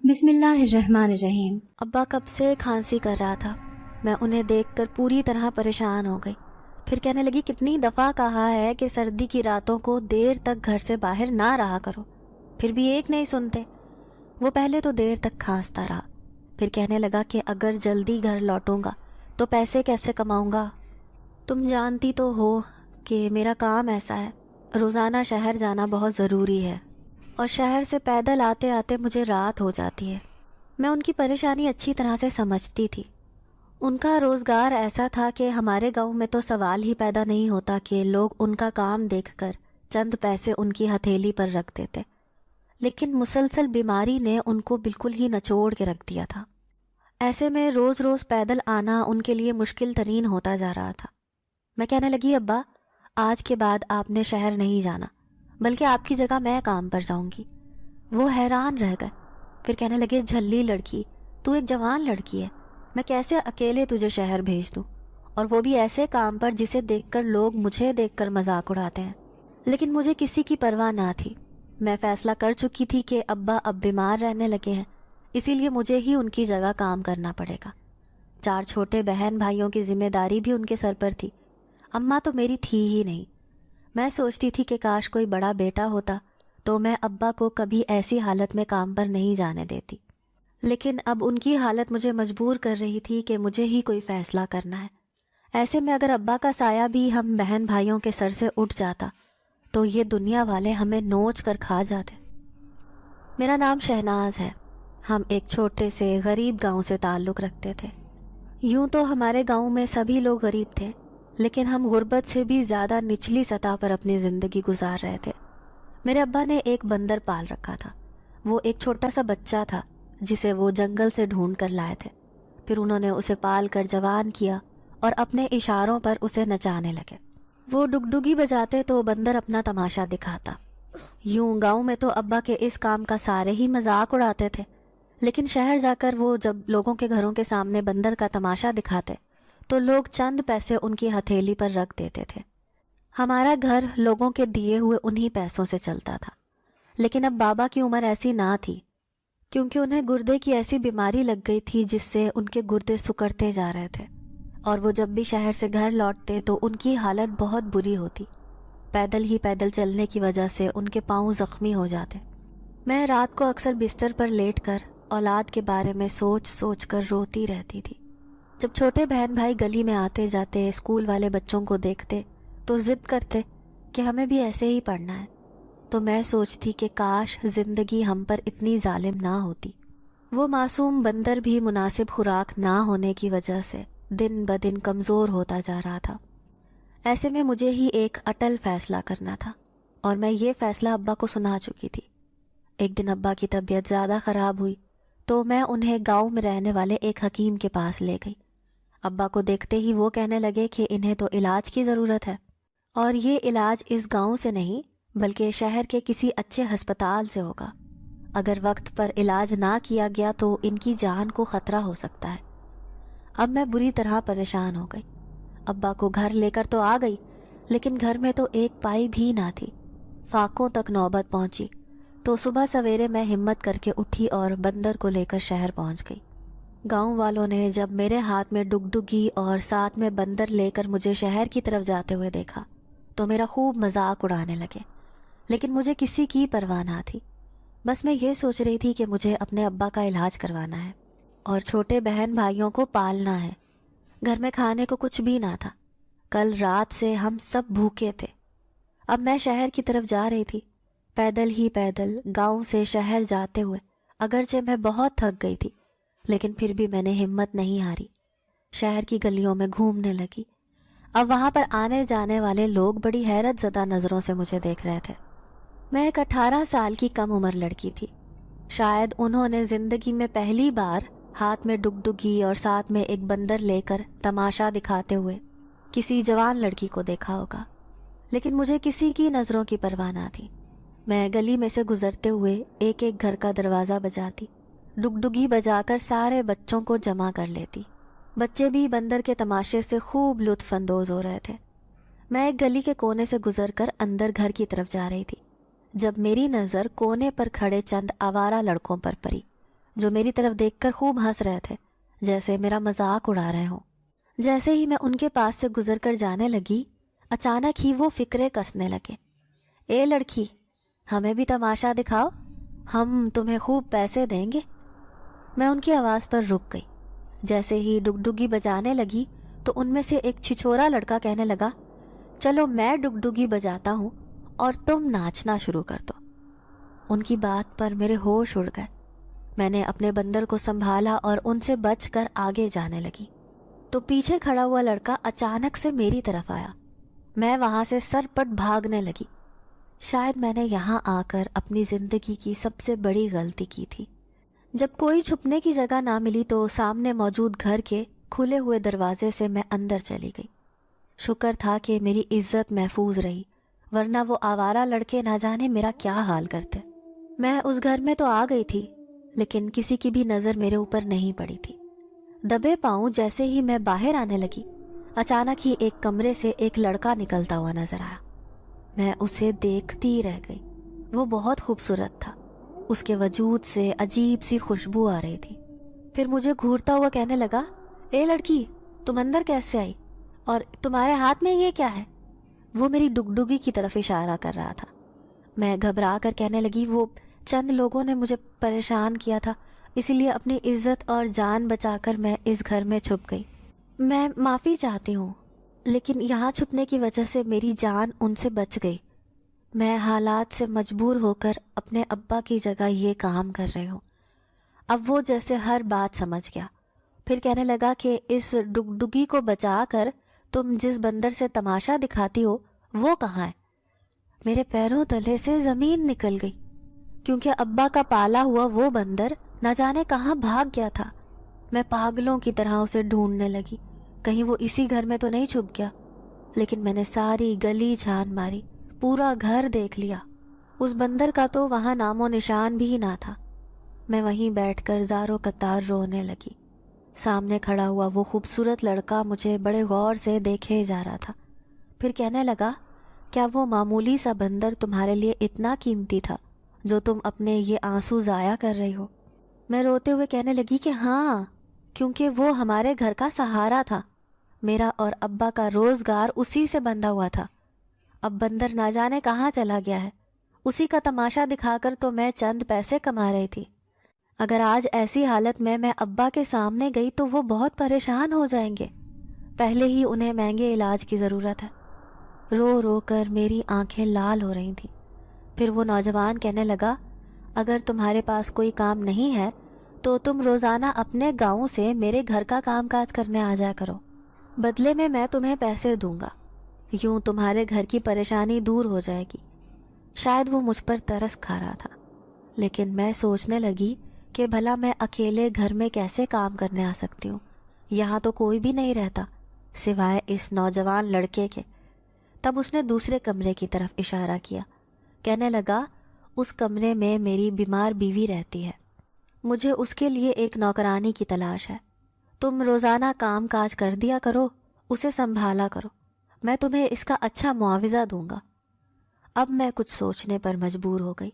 بسم اللہ الرحمن الرحیم۔ ابا کب سے کھانسی کر رہا تھا۔ میں انہیں دیکھ کر پوری طرح پریشان ہو گئی۔ پھر کہنے لگی کتنی دفعہ کہا ہے کہ سردی کی راتوں کو دیر تک گھر سے باہر نہ رہا کرو، پھر بھی ایک نہیں سنتے۔ وہ پہلے تو دیر تک کھانستا رہا، پھر کہنے لگا کہ اگر جلدی گھر لوٹوں گا تو پیسے کیسے کماؤں گا۔ تم جانتی تو ہو کہ میرا کام ایسا ہے، روزانہ شہر جانا بہت ضروری ہے، اور شہر سے پیدل آتے آتے مجھے رات ہو جاتی ہے۔ میں ان کی پریشانی اچھی طرح سے سمجھتی تھی۔ ان کا روزگار ایسا تھا کہ ہمارے گاؤں میں تو سوال ہی پیدا نہیں ہوتا کہ لوگ ان کا کام دیکھ کر چند پیسے ان کی ہتھیلی پر رکھ دیتے، لیکن مسلسل بیماری نے ان کو بالکل ہی نچوڑ کے رکھ دیا تھا۔ ایسے میں روز روز پیدل آنا ان کے لیے مشکل ترین ہوتا جا رہا تھا۔ میں کہنے لگی ابا آج کے بعد آپ نے شہر نہیں جانا، بلکہ آپ کی جگہ میں کام پر جاؤں گی۔ وہ حیران رہ گئے، پھر کہنے لگے جھلی لڑکی، تو ایک جوان لڑکی ہے، میں کیسے اکیلے تجھے شہر بھیج دوں، اور وہ بھی ایسے کام پر جسے دیکھ کر لوگ مجھے دیکھ کر مذاق اڑاتے ہیں۔ لیکن مجھے کسی کی پرواہ نہ تھی۔ میں فیصلہ کر چکی تھی کہ ابا اب بیمار رہنے لگے ہیں، اسی لیے مجھے ہی ان کی جگہ کام کرنا پڑے گا۔ 4 چھوٹے بہن بھائیوں کی ذمہ داری بھی ان کے سر پر تھی، اماں تو میری تھی ہی نہیں۔ میں سوچتی تھی کہ کاش کوئی بڑا بیٹا ہوتا تو میں ابا کو کبھی ایسی حالت میں کام پر نہیں جانے دیتی، لیکن اب ان کی حالت مجھے مجبور کر رہی تھی کہ مجھے ہی کوئی فیصلہ کرنا ہے۔ ایسے میں اگر ابا کا سایہ بھی ہم بہن بھائیوں کے سر سے اٹھ جاتا تو یہ دنیا والے ہمیں نوچ کر کھا جاتے۔ میرا نام شہناز ہے۔ ہم ایک چھوٹے سے غریب گاؤں سے تعلق رکھتے تھے۔ یوں تو ہمارے گاؤں میں سبھی لوگ غریب تھے، لیکن ہم غربت سے بھی زیادہ نچلی سطح پر اپنی زندگی گزار رہے تھے۔ میرے ابا نے ایک بندر پال رکھا تھا۔ وہ ایک چھوٹا سا بچہ تھا جسے وہ جنگل سے ڈھونڈ کر لائے تھے۔ پھر انہوں نے اسے پال کر جوان کیا اور اپنے اشاروں پر اسے نچانے لگے۔ وہ ڈگڈگی بجاتے تو بندر اپنا تماشا دکھاتا۔ یوں گاؤں میں تو ابا کے اس کام کا سارے ہی مذاق اڑاتے تھے، لیکن شہر جا کر وہ جب لوگوں کے گھروں کے سامنے بندر کا تماشا دکھاتے تو لوگ چند پیسے ان کی ہتھیلی پر رکھ دیتے تھے۔ ہمارا گھر لوگوں کے دیے ہوئے انہی پیسوں سے چلتا تھا، لیکن اب بابا کی عمر ایسی نہ تھی، کیونکہ انہیں گردے کی ایسی بیماری لگ گئی تھی جس سے ان کے گردے سکڑتے جا رہے تھے، اور وہ جب بھی شہر سے گھر لوٹتے تو ان کی حالت بہت بری ہوتی۔ پیدل چلنے کی وجہ سے ان کے پاؤں زخمی ہو جاتے۔ میں رات کو اکثر بستر پر لیٹ کر اولاد کے بارے میں سوچ سوچ کر روتی رہتی تھی۔ جب چھوٹے بہن بھائی گلی میں آتے جاتے اسکول والے بچوں کو دیکھتے تو ضد کرتے کہ ہمیں بھی ایسے ہی پڑھنا ہے، تو میں سوچتی کہ کاش زندگی ہم پر اتنی ظالم نہ ہوتی۔ وہ معصوم بندر بھی مناسب خوراک نہ ہونے کی وجہ سے دن بدن کمزور ہوتا جا رہا تھا۔ ایسے میں مجھے ہی ایک اٹل فیصلہ کرنا تھا، اور میں یہ فیصلہ ابا کو سنا چکی تھی۔ ایک دن ابا کی طبیعت زیادہ خراب ہوئی تو میں انہیں گاؤں میں رہنے والے ایک حکیم کے پاس لے گئی۔ ابا کو دیکھتے ہی وہ کہنے لگے کہ انہیں تو علاج کی ضرورت ہے، اور یہ علاج اس گاؤں سے نہیں بلکہ شہر کے کسی اچھے ہسپتال سے ہوگا۔ اگر وقت پر علاج نہ کیا گیا تو ان کی جان کو خطرہ ہو سکتا ہے۔ اب میں بری طرح پریشان ہو گئی۔ ابا کو گھر لے کر تو آ گئی، لیکن گھر میں تو ایک پائی بھی نہ تھی۔ فاقوں تک نوبت پہنچی تو صبح سویرے میں ہمت کر کے اٹھی اور بندر کو لے کر شہر پہنچ گئی۔ گاؤں والوں نے جب میرے ہاتھ میں ڈگڈگی اور ساتھ میں بندر لے کر مجھے شہر کی طرف جاتے ہوئے دیکھا تو میرا خوب مذاق اڑانے لگے، لیکن مجھے کسی کی پرواہ نہ تھی۔ بس میں یہ سوچ رہی تھی کہ مجھے اپنے ابا کا علاج کروانا ہے اور چھوٹے بہن بھائیوں کو پالنا ہے۔ گھر میں کھانے کو کچھ بھی نہ تھا، کل رات سے ہم سب بھوکے تھے۔ اب میں شہر کی طرف جا رہی تھی، پیدل ہی پیدل گاؤں سے شہر جاتے ہوئے۔ اگرچہ میں بہت تھک گئی تھی، لیکن پھر بھی میں نے ہمت نہیں ہاری۔ شہر کی گلیوں میں گھومنے لگی۔ اب وہاں پر آنے جانے والے لوگ بڑی حیرت زدہ نظروں سے مجھے دیکھ رہے تھے۔ میں ایک 18 سال کی کم عمر لڑکی تھی۔ شاید انہوں نے زندگی میں پہلی بار ہاتھ میں ڈگڈگی اور ساتھ میں ایک بندر لے کر تماشا دکھاتے ہوئے کسی جوان لڑکی کو دیکھا ہوگا، لیکن مجھے کسی کی نظروں کی پرواہ نہ تھی۔ میں گلی میں سے گزرتے ہوئے ایک ایک گھر کا دروازہ بجاتی، ڈگڈگی بجا کر سارے بچوں کو جمع کر لیتی۔ بچے بھی بندر کے تماشے سے خوب لطف اندوز ہو رہے تھے۔ میں ایک گلی کے کونے سے گزر کر اندر گھر کی طرف جا رہی تھی جب میری نظر کونے پر کھڑے چند آوارہ لڑکوں پر پڑی۔ جو میری طرف دیکھ کر خوب ہنس رہے تھے، جیسے میرا مذاق اڑا رہے ہوں۔ جیسے ہی میں ان کے پاس سے گزر کر جانے لگی، اچانک ہی وہ فکرے کسنے لگے۔ اے لڑکی، ہمیں بھی تماشا دکھاؤ، ہم تمہیں خوب پیسے دیں گے۔ میں ان کی آواز پر رک گئی۔ جیسے ہی ڈگڈگی بجانے لگی تو ان میں سے ایک چھچھورا لڑکا کہنے لگا، چلو میں ڈگڈگی بجاتا ہوں اور تم ناچنا شروع کر دو۔ ان کی بات پر میرے ہوش اڑ گئے۔ میں نے اپنے بندر کو سنبھالا اور ان سے بچ کر آگے جانے لگی تو پیچھے کھڑا ہوا لڑکا اچانک سے میری طرف آیا۔ میں وہاں سے سرپٹ بھاگنے لگی۔ شاید میں نے یہاں آ کر اپنی زندگی کی سب سے بڑی غلطی کی تھی۔ جب کوئی چھپنے کی جگہ نہ ملی تو سامنے موجود گھر کے کھلے ہوئے دروازے سے میں اندر چلی گئی۔ شکر تھا کہ میری عزت محفوظ رہی، ورنہ وہ آوارہ لڑکے نہ جانے میرا کیا حال کرتے۔ میں اس گھر میں تو آ گئی تھی، لیکن کسی کی بھی نظر میرے اوپر نہیں پڑی تھی۔ دبے پاؤں جیسے ہی میں باہر آنے لگی، اچانک ہی ایک کمرے سے ایک لڑکا نکلتا ہوا نظر آیا۔ میں اسے دیکھتی رہ گئی۔ وہ بہت خوبصورت تھا، اس کے وجود سے عجیب سی خوشبو آ رہی تھی۔ پھر مجھے گھورتا ہوا کہنے لگا، اے لڑکی، تم اندر کیسے آئی اور تمہارے ہاتھ میں یہ کیا ہے؟ وہ میری ڈگڈگی کی طرف اشارہ کر رہا تھا۔ میں گھبرا کر کہنے لگی، وہ چند لوگوں نے مجھے پریشان کیا تھا، اسی لیے اپنی عزت اور جان بچا کر میں اس گھر میں چھپ گئی۔ میں معافی چاہتی ہوں، لیکن یہاں چھپنے کی وجہ سے میری جان ان سے بچ گئی۔ میں حالات سے مجبور ہو کر اپنے ابا کی جگہ یہ کام کر رہی ہوں۔ اب وہ جیسے ہر بات سمجھ گیا۔ پھر کہنے لگا کہ اس ڈگڈگی کو بچا کر تم جس بندر سے تماشا دکھاتی ہو وہ کہاں ہے؟ میرے پیروں تلے سے زمین نکل گئی، کیونکہ ابا کا پالا ہوا وہ بندر نہ جانے کہاں بھاگ گیا تھا۔ میں پاگلوں کی طرح اسے ڈھونڈنے لگی، کہیں وہ اسی گھر میں تو نہیں چھپ گیا۔ لیکن میں نے ساری گلی چھان ماری، پورا گھر دیکھ لیا، اس بندر کا تو وہاں نام و نشان بھی نہ تھا۔ میں وہیں بیٹھ کر زاروں قطار رونے لگی۔ سامنے کھڑا ہوا وہ خوبصورت لڑکا مجھے بڑے غور سے دیکھے جا رہا تھا۔ پھر کہنے لگا، کیا وہ معمولی سا بندر تمہارے لیے اتنا قیمتی تھا جو تم اپنے یہ آنسو ضائع کر رہی ہو؟ میں روتے ہوئے کہنے لگی کہ ہاں، کیونکہ وہ ہمارے گھر کا سہارا تھا۔ میرا اور ابا کا روزگار اسی سے بندھا ہوا تھا۔ اب بندر نہ جانے کہاں چلا گیا ہے، اسی کا تماشا دکھا کر تو میں چند پیسے کما رہی تھی۔ اگر آج ایسی حالت میں ابا کے سامنے گئی تو وہ بہت پریشان ہو جائیں گے، پہلے ہی انہیں مہنگے علاج کی ضرورت ہے۔ رو رو کر میری آنکھیں لال ہو رہی تھیں۔ پھر وہ نوجوان کہنے لگا، اگر تمہارے پاس کوئی کام نہیں ہے تو تم روزانہ اپنے گاؤں سے میرے گھر کا کام کاج کرنے آ جایا کرو، بدلے میں تمہیں پیسے دوں گا، یوں تمہارے گھر کی پریشانی دور ہو جائے گی۔ شاید وہ مجھ پر ترس کھا رہا تھا، لیکن میں سوچنے لگی کہ بھلا میں اکیلے گھر میں کیسے کام کرنے آ سکتی ہوں؟ یہاں تو کوئی بھی نہیں رہتا سوائے اس نوجوان لڑکے کے۔ تب اس نے دوسرے کمرے کی طرف اشارہ کیا، کہنے لگا، اس کمرے میں میری بیمار بیوی رہتی ہے، مجھے اس کے لیے ایک نوکرانی کی تلاش ہے۔ تم روزانہ کام کاج کر دیا کرو، اسے سنبھالا کرو، میں تمہیں اس کا اچھا معاوضہ دوں گا۔ اب میں کچھ سوچنے پر مجبور ہو گئی۔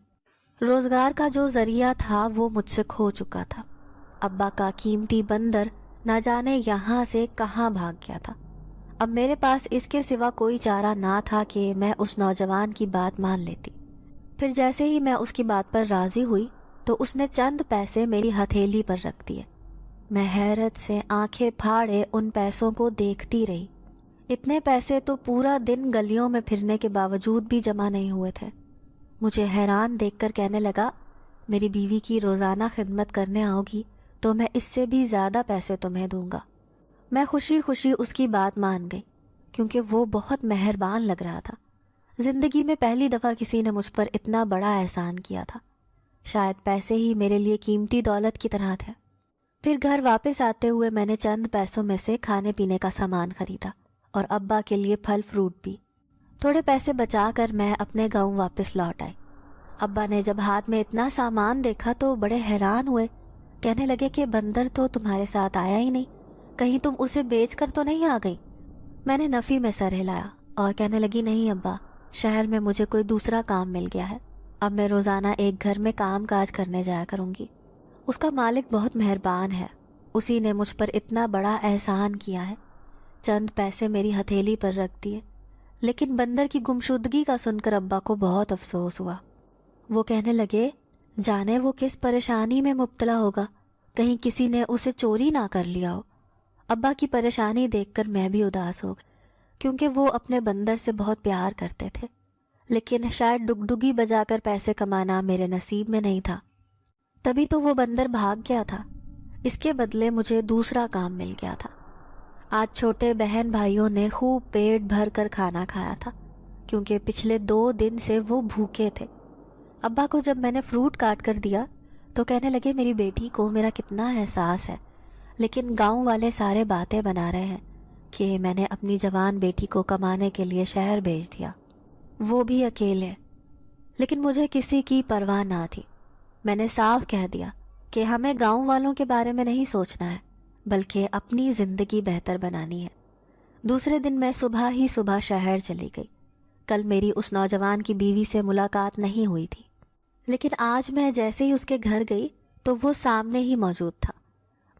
روزگار کا جو ذریعہ تھا وہ مجھ سے کھو چکا تھا۔ ابا کا قیمتی بندر نہ جانے یہاں سے کہاں بھاگ گیا تھا۔ اب میرے پاس اس کے سوا کوئی چارہ نہ تھا کہ میں اس نوجوان کی بات مان لیتی۔ پھر جیسے ہی میں اس کی بات پر راضی ہوئی تو اس نے چند پیسے میری ہتھیلی پر رکھ دیے۔ میں حیرت سے آنکھیں پھاڑے ان پیسوں کو دیکھتی رہی۔ اتنے پیسے تو پورا دن گلیوں میں پھرنے کے باوجود بھی جمع نہیں ہوئے تھے۔ مجھے حیران دیکھ کر کہنے لگا، میری بیوی کی روزانہ خدمت کرنے آؤ گی تو میں اس سے بھی زیادہ پیسے تمہیں دوں گا۔ میں خوشی خوشی اس کی بات مان گئی، کیونکہ وہ بہت مہربان لگ رہا تھا۔ زندگی میں پہلی دفعہ کسی نے مجھ پر اتنا بڑا احسان کیا تھا۔ شاید پیسے ہی میرے لیے قیمتی دولت کی طرح تھے۔ پھر گھر واپس آتے ہوئے میں نے چند پیسوں میں سے کھانے پینے کا سامان خریدا اور ابا کے لیے پھل فروٹ بھی۔ تھوڑے پیسے بچا کر میں اپنے گاؤں واپس لوٹ آئی۔ ابا نے جب ہاتھ میں اتنا سامان دیکھا تو بڑے حیران ہوئے، کہنے لگے کہ بندر تو تمہارے ساتھ آیا ہی نہیں، کہیں تم اسے بیچ کر تو نہیں آ گئی؟ میں نے نفی میں سر ہلایا اور کہنے لگی، نہیں ابا، شہر میں مجھے کوئی دوسرا کام مل گیا ہے، اب میں روزانہ ایک گھر میں کام کاج کرنے جایا کروں گی۔ اس کا مالک بہت مہربان ہے، اسی نے مجھ پر اتنا بڑا احسان کیا ہے۔ چند پیسے میری ہتھیلی پر رکھ دیے، لیکن بندر کی گمشدگی کا سن کر ابا کو بہت افسوس ہوا۔ وہ کہنے لگے جانے وہ کس پریشانی میں مبتلا ہوگا، کہیں کسی نے اسے چوری نہ کر لیا ہو۔ ابا کی پریشانی دیکھ کر میں بھی اداس ہو گئی، کیونکہ وہ اپنے بندر سے بہت پیار کرتے تھے، لیکن شاید ڈگڈگی بجا کر پیسے کمانا میرے نصیب میں نہیں تھا، تبھی تو وہ بندر بھاگ گیا تھا۔ اس کے بدلے مجھے دوسرا کام مل گیا تھا۔ آج چھوٹے بہن بھائیوں نے خوب پیٹ بھر کر کھانا کھایا تھا، کیونکہ پچھلے 2 دن سے وہ بھوکے تھے۔ ابا کو جب میں نے فروٹ کاٹ کر دیا تو کہنے لگے میری بیٹی کو میرا کتنا احساس ہے، لیکن گاؤں والے سارے باتیں بنا رہے ہیں کہ میں نے اپنی جوان بیٹی کو کمانے کے لیے شہر بھیج دیا، وہ بھی اکیلے۔ لیکن مجھے کسی کی پرواہ نہ تھی۔ میں نے صاف کہہ دیا کہ ہمیں گاؤں والوں کے بارے میں نہیں سوچنا ہے، بلکہ اپنی زندگی بہتر بنانی ہے۔ دوسرے دن میں صبح ہی شہر چلی گئی۔ کل میری اس نوجوان کی بیوی سے ملاقات نہیں ہوئی تھی، لیکن آج میں جیسے ہی اس کے گھر گئی تو وہ سامنے ہی موجود تھا۔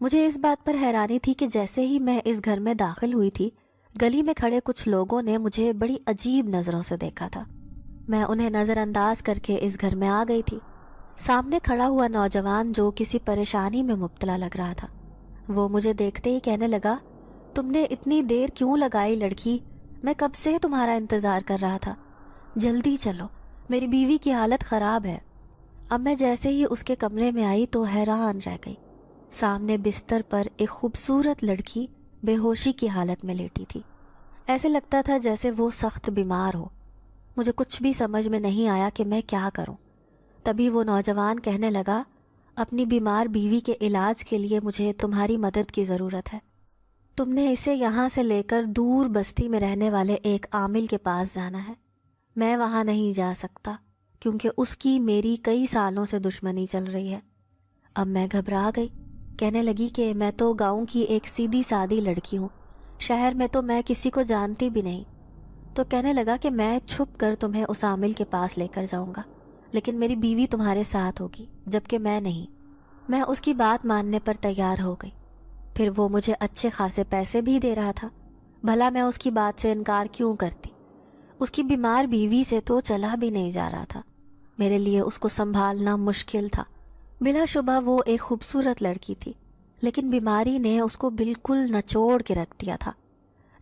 مجھے اس بات پر حیرانی تھی کہ جیسے ہی میں اس گھر میں داخل ہوئی تھی، گلی میں کھڑے کچھ لوگوں نے مجھے بڑی عجیب نظروں سے دیکھا تھا۔ میں انہیں نظر انداز کر کے اس گھر میں آ گئی تھی۔ سامنے کھڑا ہوا نوجوان جو کسی پریشانی میں مبتلا لگ رہا تھا، وہ مجھے دیکھتے ہی کہنے لگا تم نے اتنی دیر کیوں لگائی لڑکی، میں کب سے تمہارا انتظار کر رہا تھا، جلدی چلو، میری بیوی کی حالت خراب ہے۔ اب میں جیسے ہی اس کے کمرے میں آئی تو حیران رہ گئی۔ سامنے بستر پر ایک خوبصورت لڑکی بے ہوشی کی حالت میں لیٹی تھی۔ ایسے لگتا تھا جیسے وہ سخت بیمار ہو۔ مجھے کچھ بھی سمجھ میں نہیں آیا کہ میں کیا کروں۔ تبھی وہ نوجوان کہنے لگا اپنی بیمار بیوی کے علاج کے لیے مجھے تمہاری مدد کی ضرورت ہے۔ تم نے اسے یہاں سے لے کر دور بستی میں رہنے والے ایک عامل کے پاس جانا ہے۔ میں وہاں نہیں جا سکتا کیونکہ اس کی میری کئی سالوں سے دشمنی چل رہی ہے۔ اب میں گھبرا گئی، کہنے لگی کہ میں تو گاؤں کی ایک سیدھی سادی لڑکی ہوں، شہر میں تو میں کسی کو جانتی بھی نہیں۔ تو کہنے لگا کہ میں چھپ کر تمہیں اس عامل کے پاس لے کر جاؤں گا، لیکن میری بیوی تمہارے ساتھ ہوگی، جبکہ میں نہیں۔ میں اس کی بات ماننے پر تیار ہو گئی۔ پھر وہ مجھے اچھے خاصے پیسے بھی دے رہا تھا، بھلا میں اس کی بات سے انکار کیوں کرتی؟ اس کی بیمار بیوی سے تو چلا بھی نہیں جا رہا تھا، میرے لیے اس کو سنبھالنا مشکل تھا۔ بلا شبہ وہ ایک خوبصورت لڑکی تھی، لیکن بیماری نے اس کو بالکل نچوڑ کے رکھ دیا تھا۔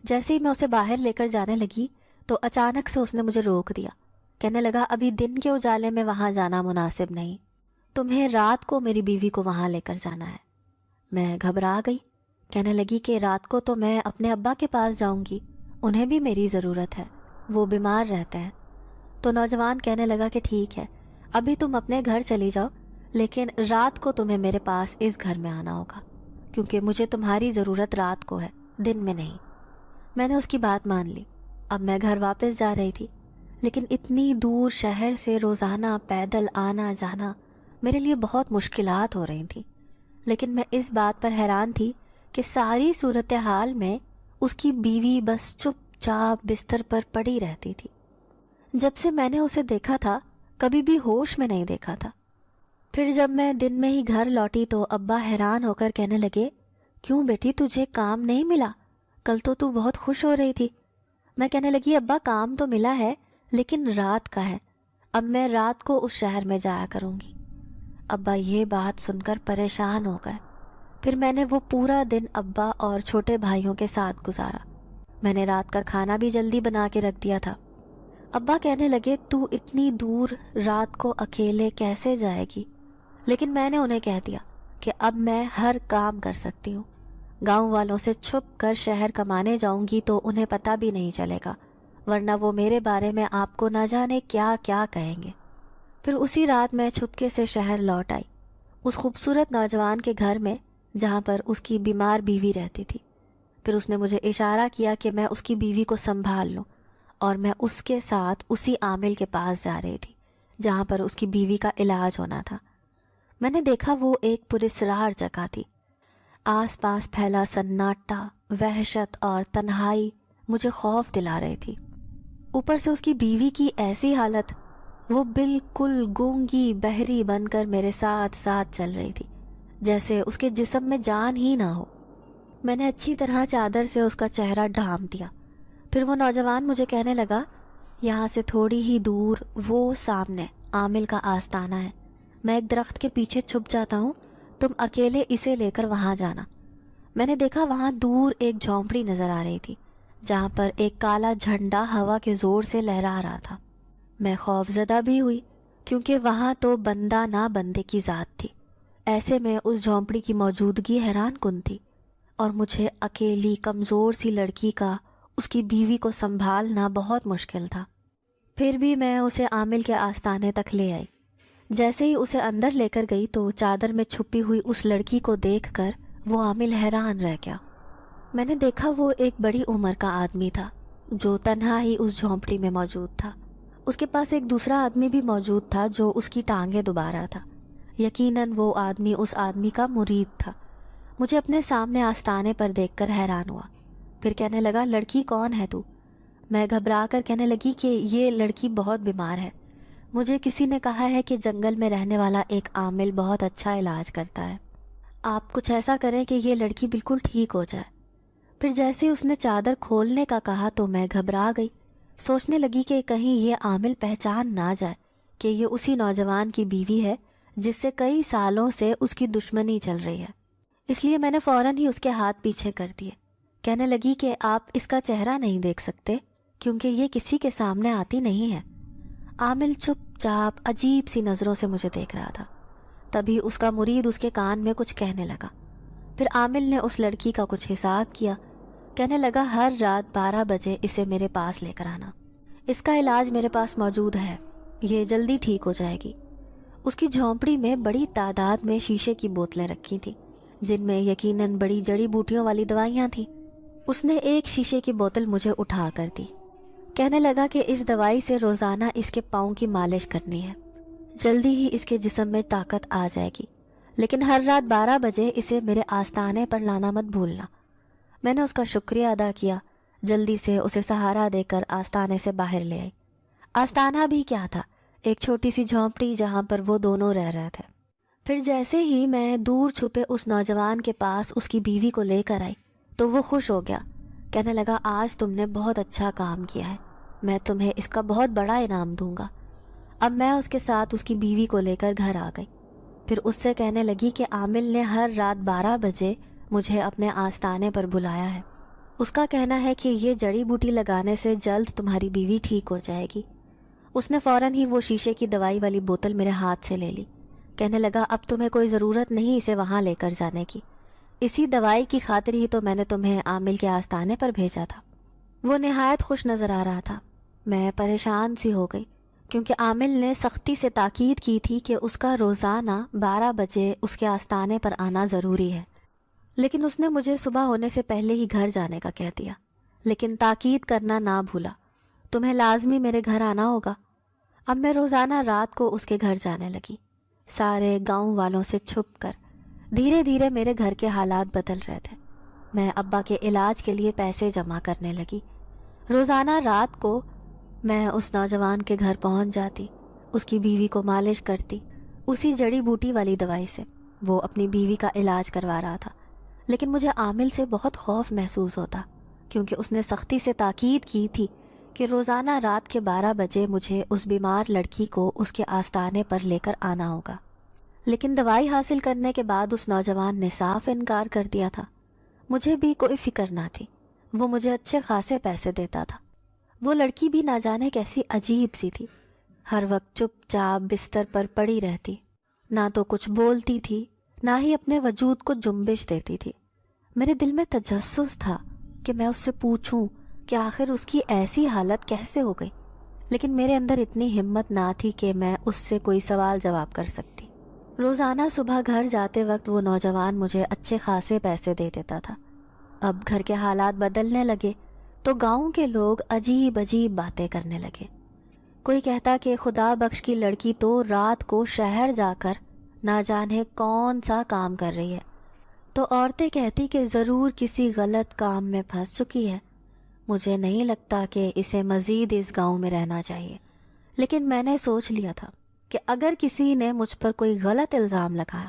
جیسے ہی میں اسے باہر لے کر جانے لگی تو اچانک سے اس نے مجھے روک دیا، کہنے لگا ابھی دن کے اجالے میں وہاں جانا مناسب نہیں، تمہیں رات کو میری بیوی کو وہاں لے کر جانا ہے۔ میں گھبرا گئی، کہنے لگی کہ رات کو تو میں اپنے ابا کے پاس جاؤں گی، انہیں بھی میری ضرورت ہے، وہ بیمار رہتے ہیں۔ تو نوجوان کہنے لگا کہ ٹھیک ہے، ابھی تم اپنے گھر چلی جاؤ، لیکن رات کو تمہیں میرے پاس اس گھر میں آنا ہوگا، کیونکہ مجھے تمہاری ضرورت رات کو ہے، دن میں نہیں۔ میں نے اس کی بات مان لی۔ اب میں گھر واپس جا رہی تھی، لیکن اتنی دور شہر سے روزانہ پیدل آنا جانا میرے لیے بہت مشکلات ہو رہی تھیں۔ لیکن میں اس بات پر حیران تھی کہ ساری صورتحال میں اس کی بیوی بس چپ چاپ بستر پر پڑی رہتی تھی۔ جب سے میں نے اسے دیکھا تھا کبھی بھی ہوش میں نہیں دیکھا تھا۔ پھر جب میں دن میں ہی گھر لوٹی تو ابا حیران ہو کر کہنے لگے کیوں بیٹی تجھے کام نہیں ملا؟ کل تو بہت خوش ہو رہی تھی۔ میں کہنے لگی ابا کام تو ملا ہے لیکن رات کا ہے، اب میں رات کو اس شہر میں جایا کروں گی۔ ابا یہ بات سن کر پریشان ہو گئے۔ پھر میں نے وہ پورا دن ابا اور چھوٹے بھائیوں کے ساتھ گزارا۔ میں نے رات کا کھانا بھی جلدی بنا کے رکھ دیا تھا۔ ابا کہنے لگے تو اتنی دور رات کو اکیلے کیسے جائے گی؟ لیکن میں نے انہیں کہہ دیا کہ اب میں ہر کام کر سکتی ہوں، گاؤں والوں سے چھپ کر شہر کمانے جاؤں گی تو انہیں پتہ بھی نہیں چلے گا، ورنہ وہ میرے بارے میں آپ کو نہ جانے کیا کیا کہیں گے۔ پھر اسی رات میں چھپکے سے شہر لوٹ آئی، اس خوبصورت نوجوان کے گھر میں جہاں پر اس کی بیمار بیوی رہتی تھی۔ پھر اس نے مجھے اشارہ کیا کہ میں اس کی بیوی کو سنبھال لوں، اور میں اس کے ساتھ اسی عامل کے پاس جا رہی تھی جہاں پر اس کی بیوی کا علاج ہونا تھا۔ میں نے دیکھا وہ ایک پراسرار جگہ تھی۔ آس پاس پھیلا سناٹا، وحشت اور تنہائی مجھے خوف دلا رہی تھی۔ اوپر سے اس کی بیوی کی ایسی حالت، وہ بالکل گونگی بہری بن کر میرے ساتھ ساتھ چل رہی تھی، جیسے اس کے جسم میں جان ہی نہ ہو۔ میں نے اچھی طرح چادر سے اس کا چہرہ ڈھانپ دیا۔ پھر وہ نوجوان مجھے کہنے لگا، یہاں سے تھوڑی ہی دور وہ سامنے عامل کا آستانہ ہے، میں ایک درخت کے پیچھے چھپ جاتا ہوں، تم اکیلے اسے لے کر وہاں جانا۔ میں نے دیکھا وہاں دور ایک جھونپڑی نظر آ رہی تھی جہاں پر ایک کالا جھنڈا ہوا کے زور سے لہرا رہا تھا۔ میں خوف زدہ بھی ہوئی کیونکہ وہاں تو بندہ نہ بندے کی ذات تھی۔ ایسے میں اس جھونپڑی کی موجودگی حیران کن تھی، اور مجھے اکیلی کمزور سی لڑکی کا اس کی بیوی کو سنبھالنا بہت مشکل تھا۔ پھر بھی میں اسے عامل کے آستانے تک لے آئی۔ جیسے ہی اسے اندر لے کر گئی تو چادر میں چھپی ہوئی اس لڑکی کو دیکھ کر وہ عامل حیران رہ گیا۔ میں نے دیکھا وہ ایک بڑی عمر کا آدمی تھا جو تنہا ہی اس جھونپڑی میں موجود تھا۔ اس کے پاس ایک دوسرا آدمی بھی موجود تھا جو اس کی ٹانگیں دبا رہا تھا۔ یقیناً وہ آدمی اس آدمی کا مرید تھا۔ مجھے اپنے سامنے آستانے پر دیکھ کر حیران ہوا۔ پھر کہنے لگا، لڑکی کون ہے تو؟ میں گھبرا کر کہنے لگی کہ یہ لڑکی بہت بیمار ہے، مجھے کسی نے کہا ہے کہ جنگل میں رہنے والا ایک عامل بہت اچھا علاج کرتا ہے، آپ کچھ ایسا کریں کہ یہ لڑکی بالکل ٹھیک ہو جائے۔ پھر جیسے اس نے چادر کھولنے کا کہا تو میں گھبرا گئی، سوچنے لگی کہ کہیں یہ عامل پہچان نہ جائے کہ یہ اسی نوجوان کی بیوی ہے جس سے کئی سالوں سے اس کی دشمنی چل رہی ہے۔ اس لیے میں نے فوراً ہی اس کے ہاتھ پیچھے کر دیے۔ کہنے لگی کہ آپ اس کا چہرہ نہیں دیکھ سکتے کیونکہ یہ کسی کے سامنے آتی نہیں ہے۔ عامل چپ چاپ عجیب سی نظروں سے مجھے دیکھ رہا تھا۔ تبھی اس کا مرید اس کے کان میں کچھ کہنے لگا۔ پھر عامل نے اس لڑکی کا کچھ حساب کیا، کہنے لگا ہر رات 12 بجے اسے میرے پاس لے کر آنا، اس کا علاج میرے پاس موجود ہے، یہ جلدی ٹھیک ہو جائے گی۔ اس کی جھونپڑی میں بڑی تعداد میں شیشے کی بوتلیں رکھی تھیں جن میں یقیناً بڑی جڑی بوٹیوں والی دوائیاں تھیں۔ اس نے ایک شیشے کی بوتل مجھے اٹھا کر دی، کہنے لگا کہ اس دوائی سے روزانہ اس کے پاؤں کی مالش کرنی ہے، جلدی ہی اس کے جسم میں طاقت آ جائے گی، لیکن ہر رات 12 بجے اسے میرے آستانے پر لانا مت بھولنا۔ میں نے اس کا شکریہ ادا کیا، جلدی سے اسے سہارا دے کر آستانے سے باہر لے آئی۔ آستانہ بھی کیا تھا، ایک چھوٹی سی جھونپڑی جہاں پر وہ دونوں رہ رہے تھے۔ پھر جیسے ہی میں دور چھپے اس نوجوان کے پاس اس کی بیوی کو لے کر آئی تو وہ خوش ہو گیا، کہنے لگا آج تم نے بہت اچھا کام کیا ہے، میں تمہیں اس کا بہت بڑا انعام دوں گا۔ اب میں اس کے ساتھ اس کی بیوی کو لے کر گھر آ گئی۔ پھر اس سے کہنے لگی کہ عامل نے ہر رات 12 بجے مجھے اپنے آستانے پر بلایا ہے، اس کا کہنا ہے کہ یہ جڑی بوٹی لگانے سے جلد تمہاری بیوی ٹھیک ہو جائے گی۔ اس نے فوراً ہی وہ شیشے کی دوائی والی بوتل میرے ہاتھ سے لے لی، کہنے لگا اب تمہیں کوئی ضرورت نہیں اسے وہاں لے کر جانے کی، اسی دوائی کی خاطر ہی تو میں نے تمہیں عامل کے آستانے پر بھیجا تھا۔ وہ نہایت خوش نظر آ رہا تھا۔ میں پریشان سی ہو گئی کیونکہ عامل نے سختی سے تاکید کی تھی کہ اس کا روزانہ 12 بجے اس کے آستانے پر آنا ضروری ہے، لیکن اس نے مجھے صبح ہونے سے پہلے ہی گھر جانے کا کہہ دیا، لیکن تاکید کرنا نہ بھولا تمہیں لازمی میرے گھر آنا ہوگا۔ اب میں روزانہ رات کو اس کے گھر جانے لگی، سارے گاؤں والوں سے چھپ کر۔ دھیرے دھیرے میرے گھر کے حالات بدل رہے تھے، میں ابا کے علاج کے لیے پیسے جمع کرنے لگی۔ روزانہ رات کو میں اس نوجوان کے گھر پہنچ جاتی، اس کی بیوی کو مالش کرتی، اسی جڑی بوٹی والی دوائی سے۔ وہ اپنی بیوی کا علاج کروا رہا تھا، لیکن مجھے عامل سے بہت خوف محسوس ہوتا کیونکہ اس نے سختی سے تاکید کی تھی کہ روزانہ رات کے 12 بجے مجھے اس بیمار لڑکی کو اس کے آستانے پر لے کر آنا ہوگا۔ لیکن دوائی حاصل کرنے کے بعد اس نوجوان نے صاف انکار کر دیا تھا۔ مجھے بھی کوئی فکر نہ تھی، وہ مجھے اچھے خاصے پیسے دیتا تھا۔ وہ لڑکی بھی نہ جانے کیسی عجیب سی تھی، ہر وقت چپ چاپ بستر پر پڑی رہتی، نہ تو کچھ بولتی تھی نہ ہی اپنے وجود کو جنبش دیتی تھی۔ میرے دل میں تجسس تھا کہ میں اس سے پوچھوں کہ آخر اس کی ایسی حالت کیسے ہو گئی، لیکن میرے اندر اتنی ہمت نہ تھی کہ میں اس سے کوئی سوال جواب کر سکتی۔ روزانہ صبح گھر جاتے وقت وہ نوجوان مجھے اچھے خاصے پیسے دے دیتا تھا۔ اب گھر کے حالات بدلنے لگے تو گاؤں کے لوگ عجیب عجیب باتیں کرنے لگے۔ کوئی کہتا کہ خدا بخش کی لڑکی تو رات کو شہر جا کر نہ جانے کون سا کام کر رہی ہے، تو عورتیں کہتی کہ ضرور کسی غلط کام میں پھنس چکی ہے۔ مجھے نہیں لگتا کہ اسے مزید اس گاؤں میں رہنا چاہیے، لیکن میں نے سوچ لیا تھا کہ اگر کسی نے مجھ پر کوئی غلط الزام لگایا